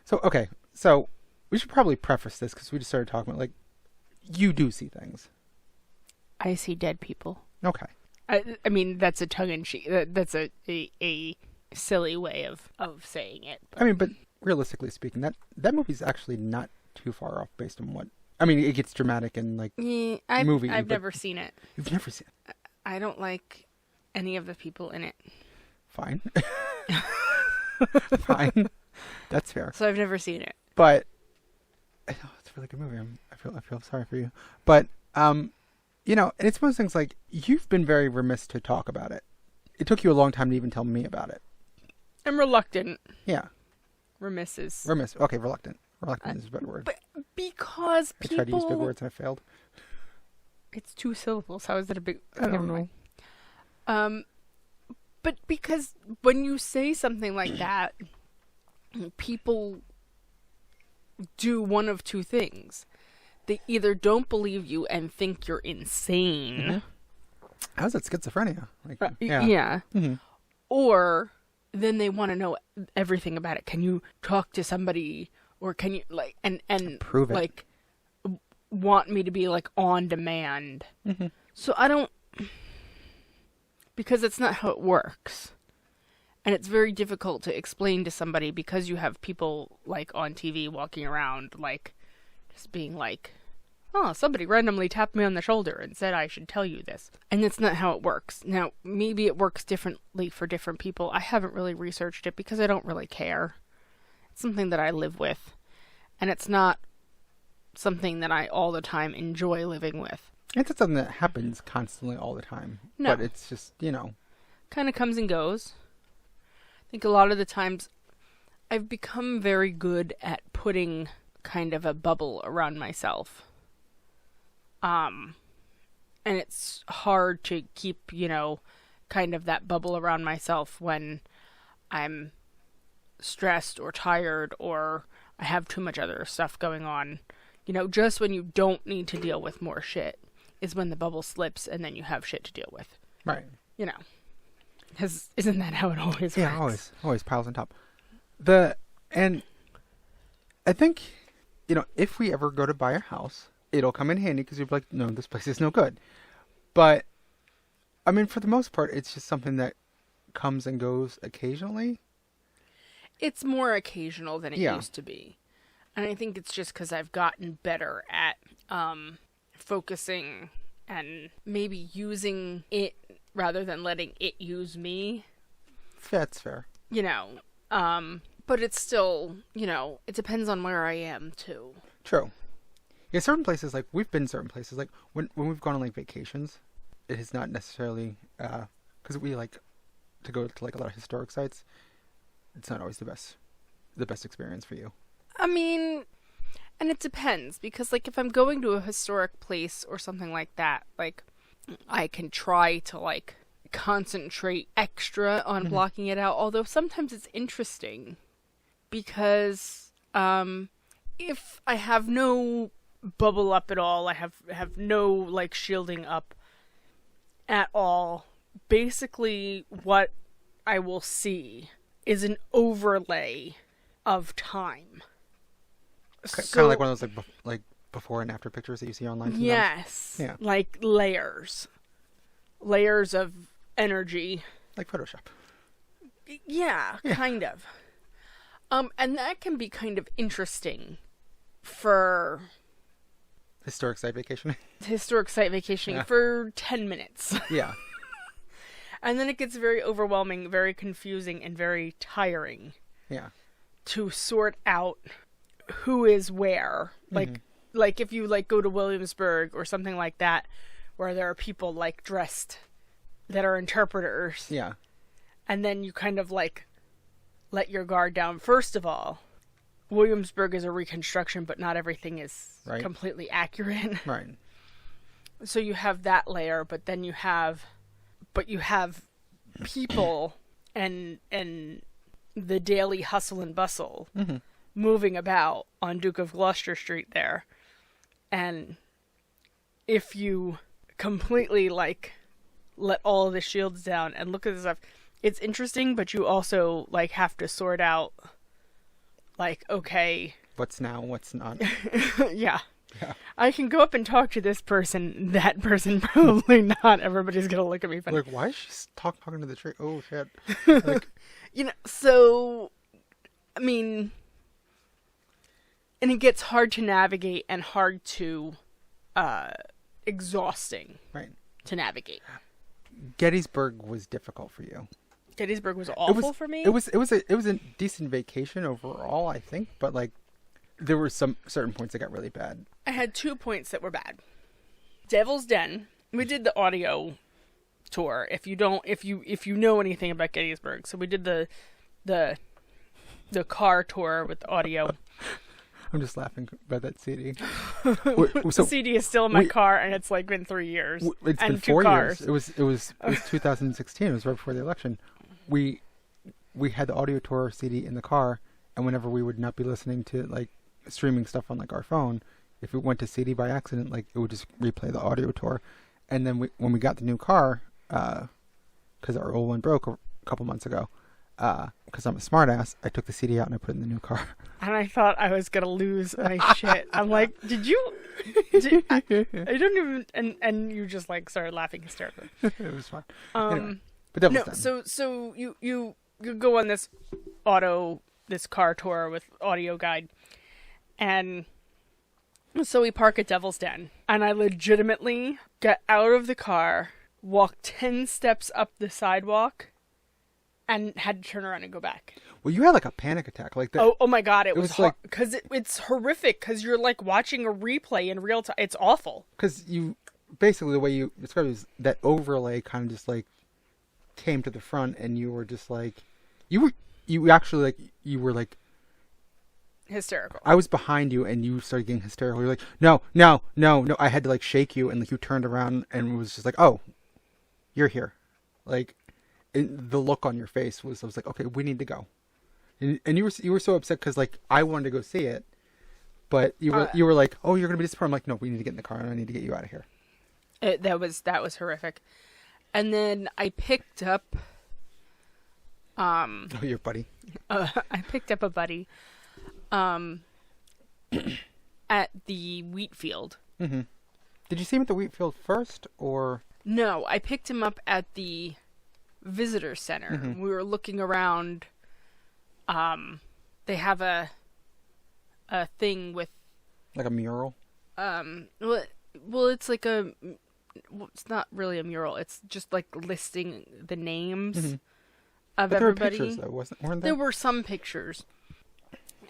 so, okay, so we should probably preface this because we just started talking about, like, you do see things. I see dead people. Okay. I mean, that's a tongue-in-cheek. That's a silly way of saying it. I mean, but realistically speaking, that movie's actually not too far off based on what... I mean, it gets dramatic and, like, I've movie. I've but never seen it. You've never seen it? I don't like any of the people in it. Fine. Fine. That's fair. So I've never seen it. But... Oh, it's a really good movie. I feel sorry for you. But, you know, and it's one of those things, like, you've been very remiss to talk about it. It took you a long time to even tell me about it. I'm reluctant. Yeah. Remiss is... Remiss. Okay, reluctant. Reluctant is a better word. But because I people... tried to use big words and I failed. It's 2 syllables. How is that a big... I don't Never know. mind. But because when you say something like that, people do one of 2 things. They either don't believe you and think you're insane. Mm-hmm. How's it schizophrenia? Like, Yeah. Mm-hmm. Or then they want to know everything about it. Can you talk to somebody, or can you like and Prove it. like want me to be like on demand? Mm-hmm. So I don't, because it's not how it works. And it's very difficult to explain to somebody because you have people like on TV walking around like just being like, oh, somebody randomly tapped me on the shoulder and said I should tell you this. And that's not how it works. Now, maybe it works differently for different people. I haven't really researched it because I don't really care. It's something that I live with. And it's not something that I all the time enjoy living with. It's not something that happens constantly all the time. No. But it's just, you know. Kind of comes and goes. I think a lot of the times I've become very good at putting kind of a bubble around myself. And it's hard to keep, you know, kind of that bubble around myself when I'm stressed or tired or I have too much other stuff going on. You know, just when you don't need to deal with more shit is when the bubble slips and then you have shit to deal with. Right. You know. Because isn't that how it always works? Yeah, always piles on top. And I think, you know, if we ever go to buy a house, it'll come in handy because you'll be like, no, this place is no good. But, I mean, for the most part, it's just something that comes and goes occasionally. It's more occasional than it Yeah. used to be. And I think it's just because I've gotten better at focusing and maybe using it rather than letting it use me. Yeah, that's fair. You know, but it's still, you know, it depends on where I am, too. True. Yeah, certain places, like, we've been certain places, like, when we've gone on, like, vacations, it is not necessarily, because we like to go to, like, a lot of historic sites, it's not always the best experience for you. I mean, and it depends, because, like, if I'm going to a historic place or something like that, like, I can try to, like, concentrate extra on blocking it out, although sometimes it's interesting, because, if I have no bubble up at all, I have no, like, shielding up at all, basically what I will see is an overlay of time. Kind of like one of those like before and after pictures that you see online sometimes. Yes. Yeah. Like layers of energy. Like Photoshop. Yeah, kind of. And that can be kind of interesting for Historic site vacationing. historic site vacationing for 10 minutes. Yeah. And then it gets very overwhelming, very confusing, and very tiring Yeah. to sort out who is where. Like if you like go to Williamsburg or something like that, where there are people like dressed that are interpreters. Yeah. And then you kind of like let your guard down. First of all, Williamsburg is a reconstruction, but not everything is completely accurate. Right. So you have that layer, but then you have people and the daily hustle and bustle moving about on Duke of Gloucester Street there. And if you completely like let all of the shields down and look at this stuff, it's interesting, but you also like have to sort out like, okay, What's now, what's not. yeah. I can go up and talk to this person, that person probably not. Everybody's gonna look at me funny. Like, why is she talking to the tree? Oh shit. Like, You know, so I mean, and it gets hard to navigate and hard to exhausting right. to navigate. Gettysburg was difficult for you. Gettysburg was awful for me. It was a decent vacation overall, I think, but like there were some certain points that got really bad. I had 2 points that were bad. Devil's Den. We did the audio tour. If you know anything about Gettysburg, so we did the car tour with audio. I'm just laughing about that CD. The CD is still in my car, and it's like been 3 years. It's and been 2 4 cars. years. It was 2016. It was right before the election. We had the audio tour CD in the car, and whenever we would not be listening to like streaming stuff on like our phone, if it went to CD by accident, like it would just replay the audio tour. And then when we got the new car, because our old one broke a couple months ago, because I'm a smartass, I took the CD out and I put it in the new car. And I thought I was gonna lose my shit. I'm like, I don't even. And you just like started laughing hysterically. It was fun. Anyway, but that was done. So you go on this car tour with audio guide, and so we park at Devil's Den, and I legitimately get out of the car, walk 10 steps up the sidewalk, and had to turn around and go back. Well, you had like a panic attack, like that. Oh my god, it was like because it's horrific. Because you're like watching a replay in real time. It's awful. Because you basically the way you described it is that overlay kind of just like came to the front, and you were just like you were like hysterical. I was behind you, and you started getting hysterical. You're like, no. I had to like shake you, and like you turned around, and it was just like, oh, you're here. Like, the look on your face I was like, okay, we need to go. And you were so upset because like I wanted to go see it, but you were like, oh, you're gonna be disappointed. I'm like, no, we need to get in the car, and I need to get you out of here. That was horrific. And then I picked up oh, your buddy. I picked up a buddy at the wheat field. Mm-hmm. Did you see him at the wheat field first, or no? I picked him up at the visitor center. Mm-hmm. We were looking around. They have a thing with like a mural. Well, it's like it's not really a mural. It's just like listing the names of but there everybody. were pictures, though, weren't there? There were some pictures,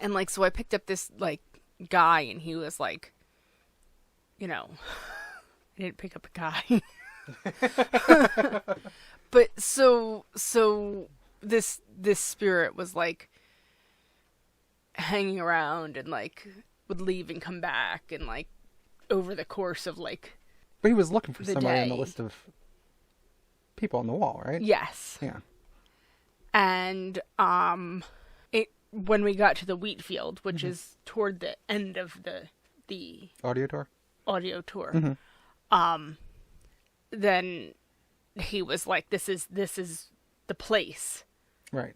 and like so, I picked up this like guy, and he was like, I didn't pick up a guy, but so this spirit was like hanging around and like would leave and come back and like over the course of like. But he was looking for somebody on the day. list of people on the wall, right? Yes. Yeah. And when we got to the wheat field, which is toward the end of the audio tour, then he was like, "This is the place," right?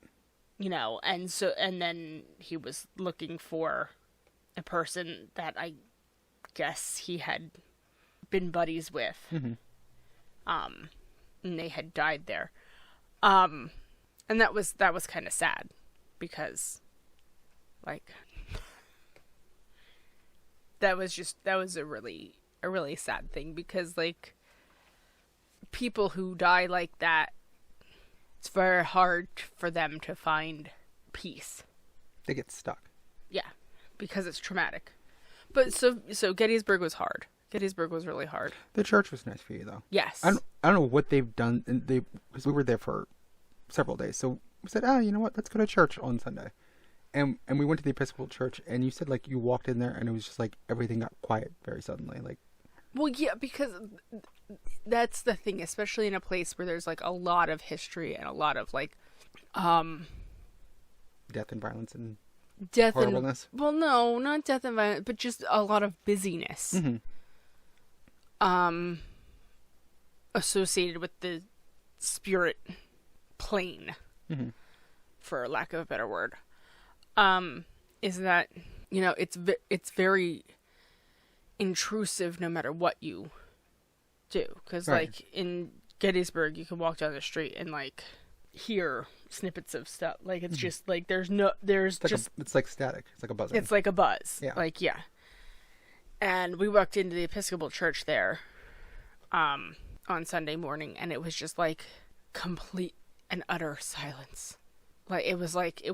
And then he was looking for a person that I guess he had been buddies with. and they had died there. And that was kind of sad because, like, that was a really sad thing because, like, people who die like that, it's very hard for them to find peace. They get stuck. Yeah, because it's traumatic. But so Gettysburg was hard. Gettysburg was really hard. The church was nice for you, though. Yes. I don't know what they've done, and because we were there for several days, so we said, you know what, let's go to church on Sunday, and we went to the Episcopal Church, and you said, like, you walked in there, and it was just like everything got quiet very suddenly, like. Well, yeah, because that's the thing, especially in a place where there's, like, a lot of history and a lot of, like, death and violence and death horribleness. Well, no, not death and violence, but just a lot of busyness. Mm-hmm. Associated with the spirit plane, mm-hmm. for lack of a better word, is that, you know, it's very intrusive no matter what you do. Because, right. like, in Gettysburg, you can walk down the street and, like, hear snippets of stuff. Like, it's just, like, there's it's like static. It's like a buzzing. It's like a buzz. Yeah. Like, yeah. And we walked into the Episcopal Church there, on Sunday morning, and it was just, like, complete and utter silence. Like, it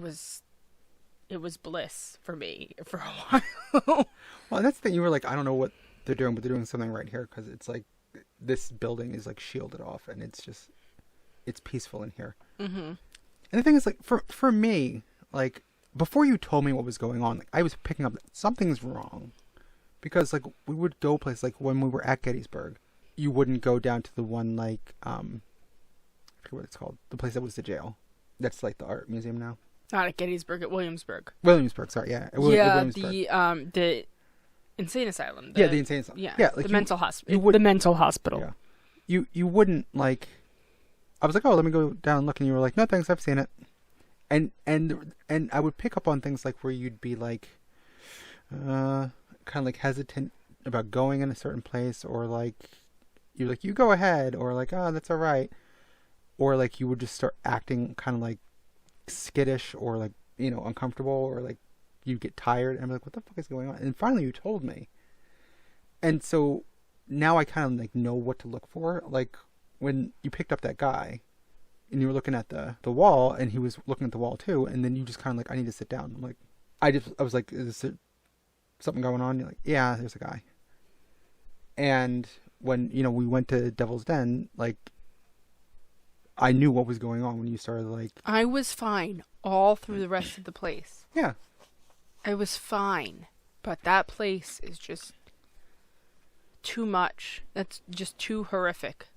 was bliss for me for a while. Well, that's the thing. You were like, I don't know what they're doing, but they're doing something right here, because it's like this building is, like, shielded off, and it's peaceful in here. Mm-hmm. And the thing is, like, for me, like, before you told me what was going on, like, I was picking up that something's wrong. Because, like, we would go places, like, when we were at Gettysburg, you wouldn't go down to the one, like, I forget what it's called, the place that was the jail. That's, like, the art museum now. Not at Gettysburg, at Williamsburg. Williamsburg, sorry, yeah. Williamsburg. The insane asylum. The insane asylum. Yeah, like the mental hospital. The mental hospital. Yeah. You wouldn't, like, I was like, oh, let me go down and look, and you were like, no, thanks, I've seen it. And I would pick up on things, like, where you'd be, like, kind of, like, hesitant about going in a certain place, or, like, you're like, you go ahead, or, like, oh, that's all right, or, like, you would just start acting kind of, like, skittish, or, like, you know, uncomfortable, or, like, you get tired, and I'm like, what the fuck is going on? And finally you told me, and so now I kind of, like, know what to look for. Like, when you picked up that guy, and you were looking at the wall, and he was looking at the wall too, and then you just kind of like, I need to sit down. I'm like, I was like, is there something going on? You're like, yeah, there's a guy. And when, you know, we went to Devil's Den, like, I knew what was going on when you started, like... I was fine all through the rest of the place. Yeah. I was fine. But that place is just too much. That's just too horrific.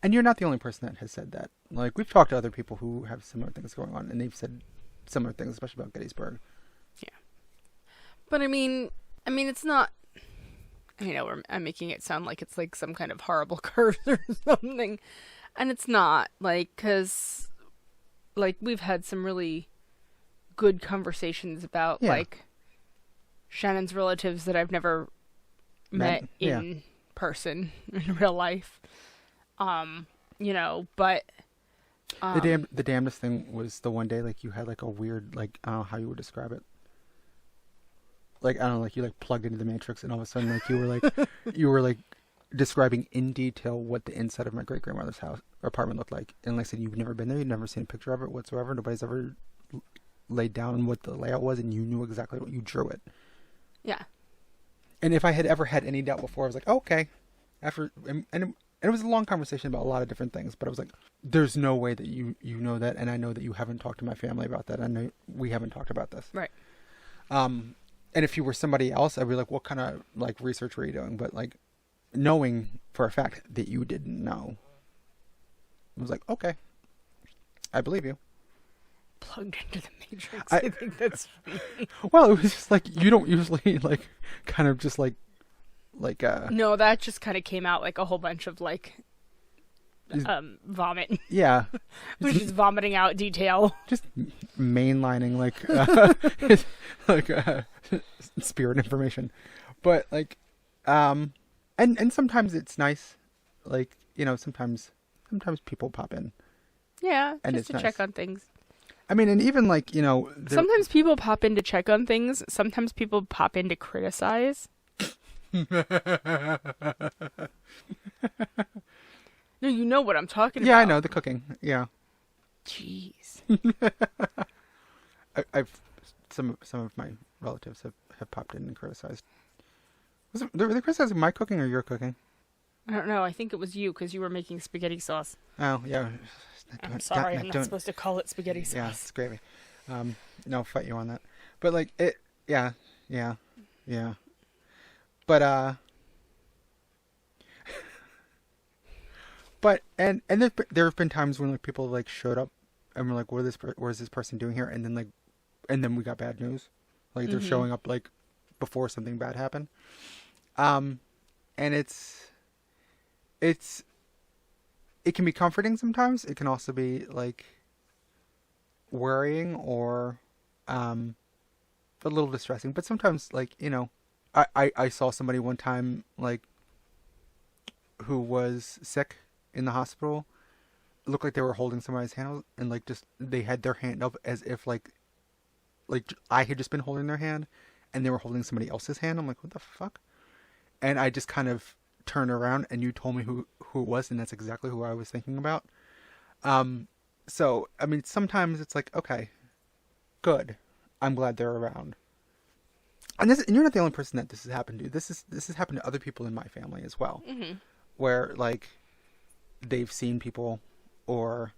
And you're not the only person that has said that. Like, we've talked to other people who have similar things going on, and they've said similar things, especially about Gettysburg. Yeah. But I mean, it's not... You know, I'm making it sound like it's like some kind of horrible curse or something. And it's not. Like, because, like, we've had some really good conversations about, like, Shannon's relatives that I've never met in person, in real life. You know, but... the damnedest thing was the one day, like, you had, like, a weird, like, I don't know how you would describe it. Like, I don't know, like, you, like, plugged into the Matrix, and all of a sudden, like, you were, like, describing in detail what the inside of my great-grandmother's house or apartment looked like. And like I said, you've never been there, you've never seen a picture of it whatsoever, nobody's ever laid down on what the layout was, and you knew exactly what you drew it. Yeah. And if I had ever had any doubt before, I was like, oh, okay. And it was a long conversation about a lot of different things, but I was like, there's no way that you know that, and I know that you haven't talked to my family about that. I know we haven't talked about this. Right. And if you were somebody else, I'd be like, what kind of, like, research were you doing? But, like, knowing for a fact that you didn't know, I was like, okay, I believe you. Plugged into the Matrix. I think that's me. Well, it was just like, you don't usually, like, kind of just, like, No, that just kind of came out like a whole bunch of, like, vomit. Yeah. We're just vomiting out detail. Just mainlining, like, spirit information. But, like, and sometimes it's nice. Like, you know, sometimes sometimes people pop in. Yeah, And just it's to check nice. on things. I mean, and even like, Sometimes people pop in to check on things. Sometimes people pop in to criticize. No, you know what I'm talking about. Yeah, I know the cooking. Yeah, Jeez. I've some of my relatives have popped in and criticized. Were they criticizing my cooking or your cooking? I don't know. I think it was you because you were making spaghetti sauce. Oh yeah. I'm sorry. I'm not supposed to call it spaghetti sauce. Yeah, it's gravy. No, fight you on that. But like it, yeah. But but and there have been times when like people like showed up and were like, what is this person doing here? And then we got bad news. Like they're showing up like before something bad happened. And it can be comforting sometimes. It can also be like worrying or a little distressing. But sometimes like, I saw somebody one time like who was sick in the hospital. It looked like they were holding somebody's hand and like just they had their hand up as if like I had just been holding their hand and they were holding somebody else's hand. I'm like, what the fuck? And I just kind of turned around and you told me who it was, and that's exactly who I was thinking about. So I mean, sometimes it's like, okay, good. I'm glad they're around. And you're not the only person that this has happened to. This has happened to other people in my family as well, where like they've seen people, or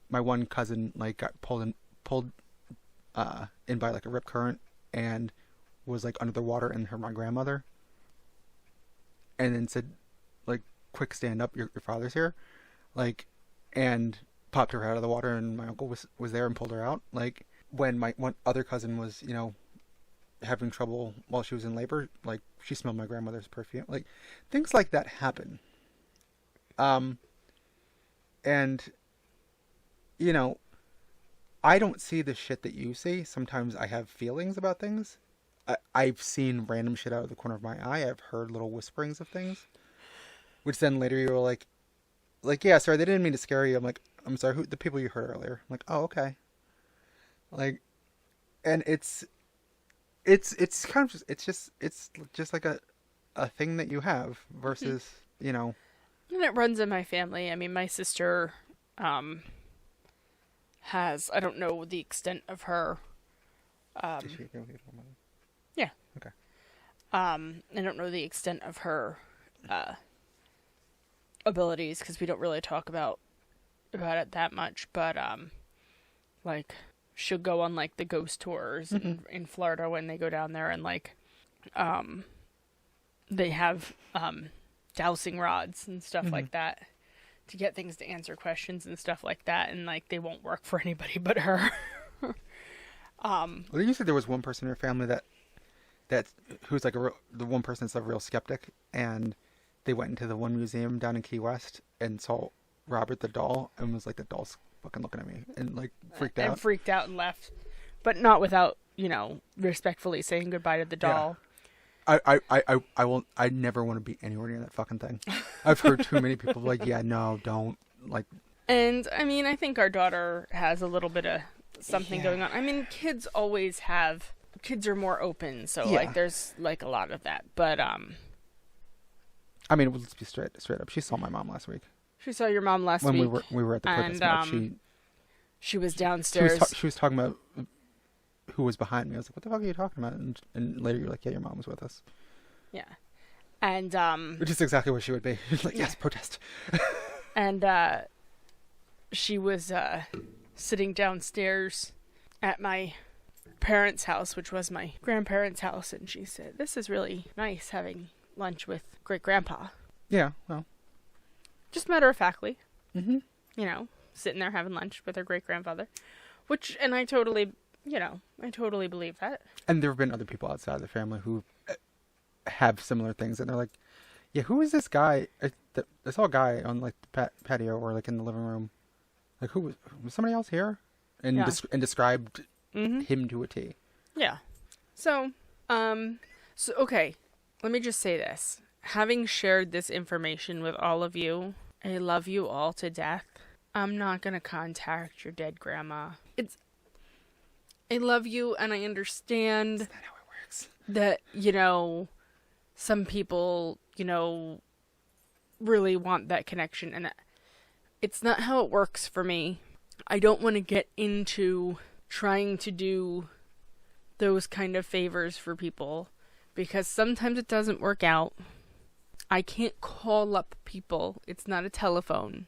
my one cousin like got pulled in by like a rip current and was like under the water, and my grandmother, and then said like, quick, stand up, your father's here, like, and popped her out of the water, and my uncle was there and pulled her out. Like when my one other cousin was having trouble while she was in labor, like she smelled my grandmother's perfume. Like things like that happen. And I don't see the shit that you see. Sometimes I have feelings about things. I've seen random shit out of the corner of my eye. I've heard little whisperings of things, which then later you were like, yeah, sorry, they didn't mean to scare you. I'm like, I'm sorry, the people you heard earlier. I'm like, oh, okay. Like, and it's kind of it's just like a thing that you have versus, And it runs in my family. I mean, my sister has, I don't know the extent of her. Did she go with your mother? Yeah. Okay. I don't know the extent of her abilities because we don't really talk about it that much. But like she'll go on like the ghost tours in Florida when they go down there, and like they have dowsing rods and stuff like that to get things to answer questions and stuff like that, and like they won't work for anybody but her. Well, you said there was one person in your family that who's like the one person that's a real skeptic, and they went into the one museum down in Key West and saw Robert the doll and was like, the doll's fucking looking at me, and like freaked out. And freaked out and left, but not without respectfully saying goodbye to the doll. Yeah. I never want to be anywhere near that fucking thing. I've heard too many people like, yeah, no, don't, like. And I mean, I think our daughter has a little bit of something going on. I mean, kids are more open, so like there's like a lot of that. But I mean, let's be straight up. She saw my mom last week. She saw your mom last week when we were at the Quickest Match. She was downstairs. She was talking about who was behind me. I was like, what the fuck are you talking about? And later you're like, yeah, your mom was with us. Yeah. And which is exactly what she would be. Like, yes, protest. And she was sitting downstairs at my parents' house, which was my grandparents' house, and she said, this is really nice having lunch with great grandpa. Yeah, well, just matter-of-factly. Sitting there having lunch with her great grandfather, and I totally believe that. And there have been other people outside of the family who have similar things, and they're like, yeah, who is this guy? I saw a guy on like the patio or like in the living room. Like, who was somebody else here? And and described him to a T. Yeah. So okay, let me just say this. Having shared this information with all of you, I love you all to death. I'm not gonna contact your dead grandma. I love you, and I understand That's not how it works. that, some people, really want that connection, and it's not how it works for me. I don't want to get into trying to do those kind of favors for people, because sometimes it doesn't work out. I can't call up people. It's not a telephone.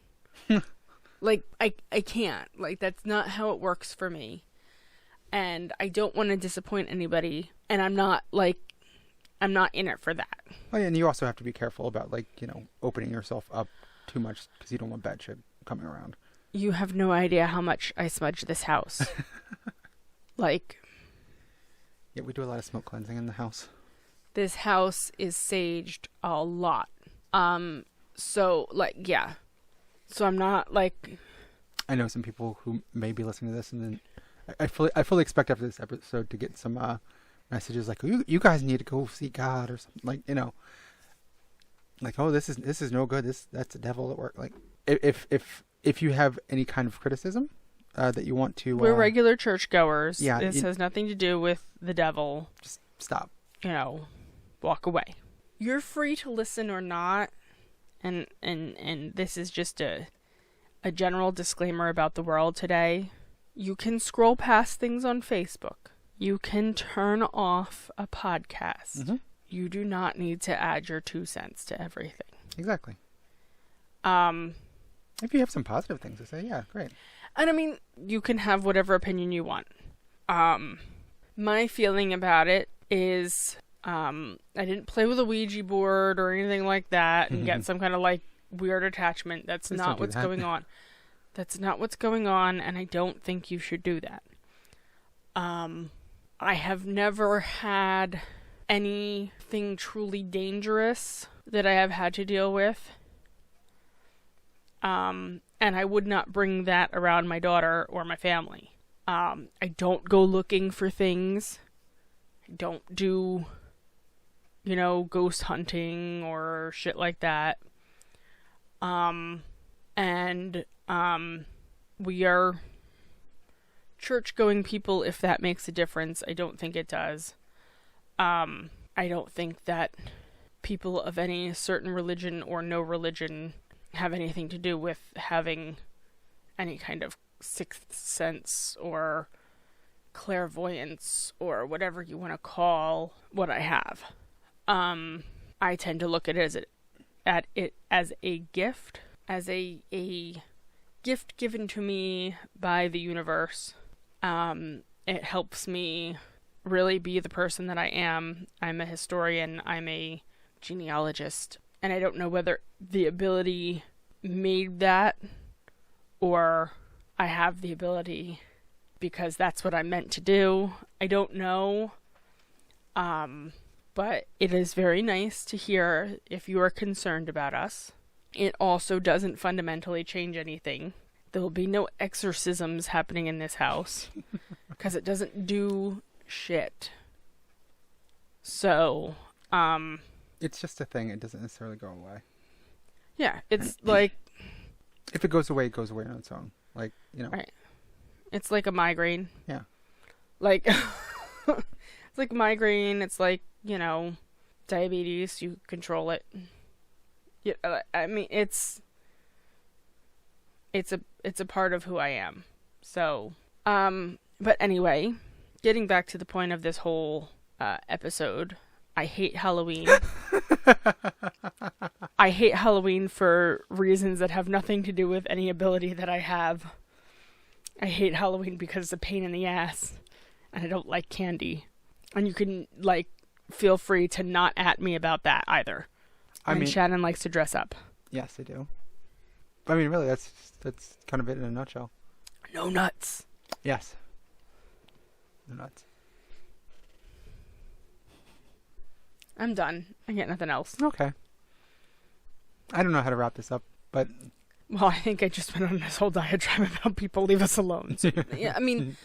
Like, I can't. Like, that's not how it works for me. And I don't want to disappoint anybody. And I'm not in it for that. Well, yeah, and you also have to be careful about, opening yourself up too much because you don't want bad shit coming around. You have no idea how much I smudge this house. Yeah, we do a lot of smoke cleansing in the house. This house is saged a lot. So I'm not, I know some people who may be listening to this, and then I fully expect after this episode to get some messages like, you guys need to go see God or something, oh, this is no good, that's the devil at work. Like, if you have any kind of criticism that you want to, we're regular churchgoers. Yeah, this has nothing to do with the devil. Just stop. Walk away. You're free to listen or not, and this is just a general disclaimer about the world today. You can scroll past things on Facebook. You can turn off a podcast. Mm-hmm. You do not need to add your 2 cents to everything. Exactly. If you have some positive things to say, yeah, great. And I mean, you can have whatever opinion you want. My feeling about it is, I didn't play with a Ouija board or anything like that and get some kind of weird attachment. That's Please not don't do what's that. going on. That's not what's going on, and I don't think you should do that. I have never had anything truly dangerous that I have had to deal with. And I would not bring that around my daughter or my family. I don't go looking for things. I don't do, ghost hunting or shit like that. We are church-going people, if that makes a difference. I don't think it does. I don't think that people of any certain religion or no religion have anything to do with having any kind of sixth sense or clairvoyance or whatever you want to call what I have. I tend to look at it as a gift, as a gift given to me by the universe. It helps me really be the person that I am. I'm a historian, I'm a genealogist, and I don't know whether the ability made that or I have the ability because that's what I'm meant to do. I don't know. But it is very nice to hear if you are concerned about us. It also doesn't fundamentally change anything. There will be no exorcisms happening in this house because it doesn't do shit. So, It's just a thing. It doesn't necessarily go away. yeah, it's If it goes away, it goes away on its own. Right. It's like a migraine. Yeah. It's like migraine. It's like, diabetes. You control it. Yeah, I mean, it's a part of who I am. So, but anyway, getting back to the point of this whole episode, I hate Halloween. I hate Halloween for reasons that have nothing to do with any ability that I have. I hate Halloween because it's a pain in the ass, and I don't like candy. And you can, feel free to not at me about that either. Shannon likes to dress up. Yes, I do. I mean, really, that's kind of it in a nutshell. No nuts. Yes. No nuts. I'm done. I got nothing else. Okay. I don't know how to wrap this up, but... Well, I think I just went on this whole diatribe about people leave us alone. So, yeah, I mean,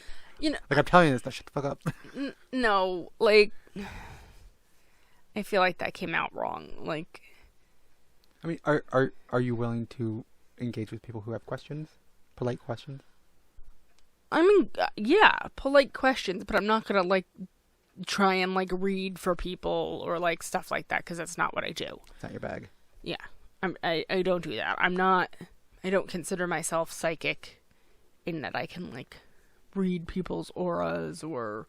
I'm telling you this, shut the fuck up. No, I feel like that came out wrong. I mean, are you willing to engage with people who have questions? Polite questions? I mean, yeah, polite questions, but I'm not gonna, like, try and, like, read for people or, like, stuff like that, because that's not what I do. It's not your bag. Yeah. I don't do that. I don't consider myself psychic in that I can, like, read people's auras or,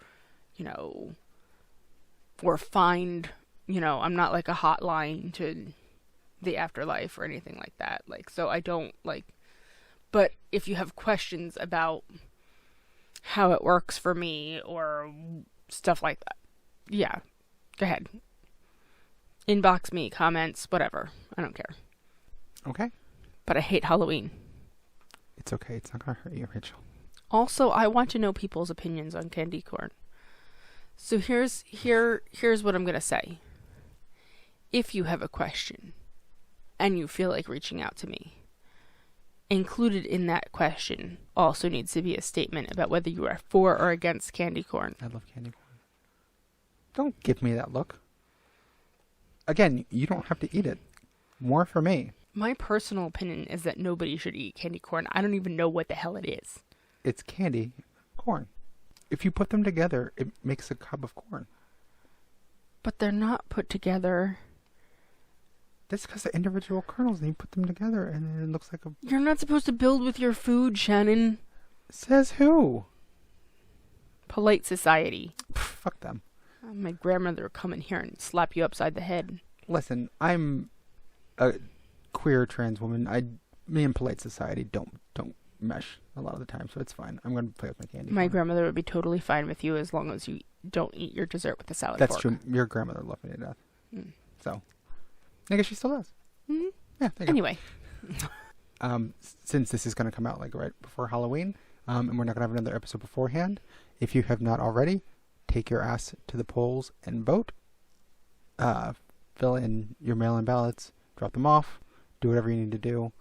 you know, or find, you know, I'm not like a hotline to the afterlife or anything like that. Like, so I don't, like, but if you have questions about how it works for me or stuff like that, yeah, go ahead. Inbox me, comments, whatever. I don't care. Okay. But I hate Halloween. It's okay. It's not going to hurt you, Rachel. Also, I want to know people's opinions on candy corn. So here's what I'm going to say. If you have a question and you feel like reaching out to me, included in that question also needs to be a statement about whether you are for or against candy corn. I love candy corn. Don't give me that look. Again, you don't have to eat it. More for me. My personal opinion is that nobody should eat candy corn. I don't even know what the hell it is. It's candy corn. If you put them together, it makes a cob of corn. But they're not put together. That's because the individual kernels, and you put them together, and then it looks like a... You're not supposed to build with your food, Shannon. Says who? Polite society. Fuck them. My grandmother would come in here and slap you upside the head. Listen, I'm a queer trans woman. Me and polite society don't mesh a lot of the time, so it's fine. I'm going to play with my candy. My grandmother would be totally fine with you as long as you don't eat your dessert with a salad That's fork. true. Your grandmother loved me to death. So, I guess she still does. Mm-hmm. Yeah, there you anyway. Since this is going to come out like right before Halloween, and we're not going to have another episode beforehand, if you have not already, take your ass to the polls and vote. Fill in your mail-in ballots, drop them off, do whatever you need to do.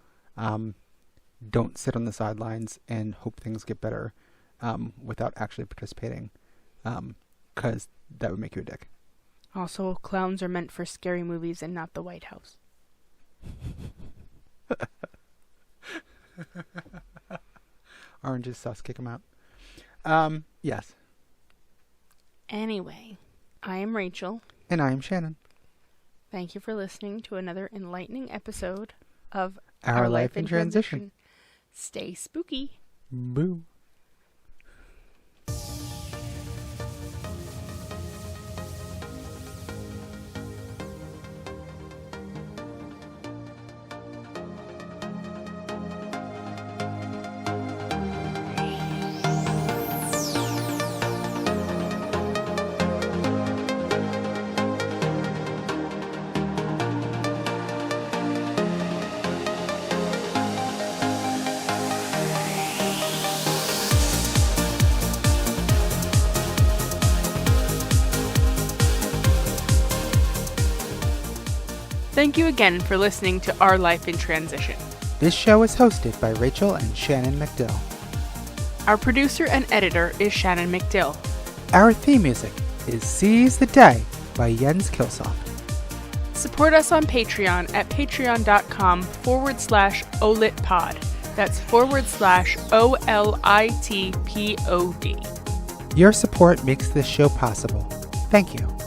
Don't sit on the sidelines and hope things get better without actually participating, because that would make you a dick. Also, clowns are meant for scary movies and not the White House. Orange is sus. Kick them out. Yes. Anyway, I am Rachel. And I am Shannon. Thank you for listening to another enlightening episode of Our Life in Transition. Stay spooky. Boo. Thank you again for listening to Our Life in Transition. This show is hosted by Rachel and Shannon McDill. Our producer and editor is Shannon McDill. Our theme music is Seize the Day by Jens Kilsoft. Support us on Patreon at patreon.com/olitpod. That's /OLITPOD. Your support makes this show possible. Thank you.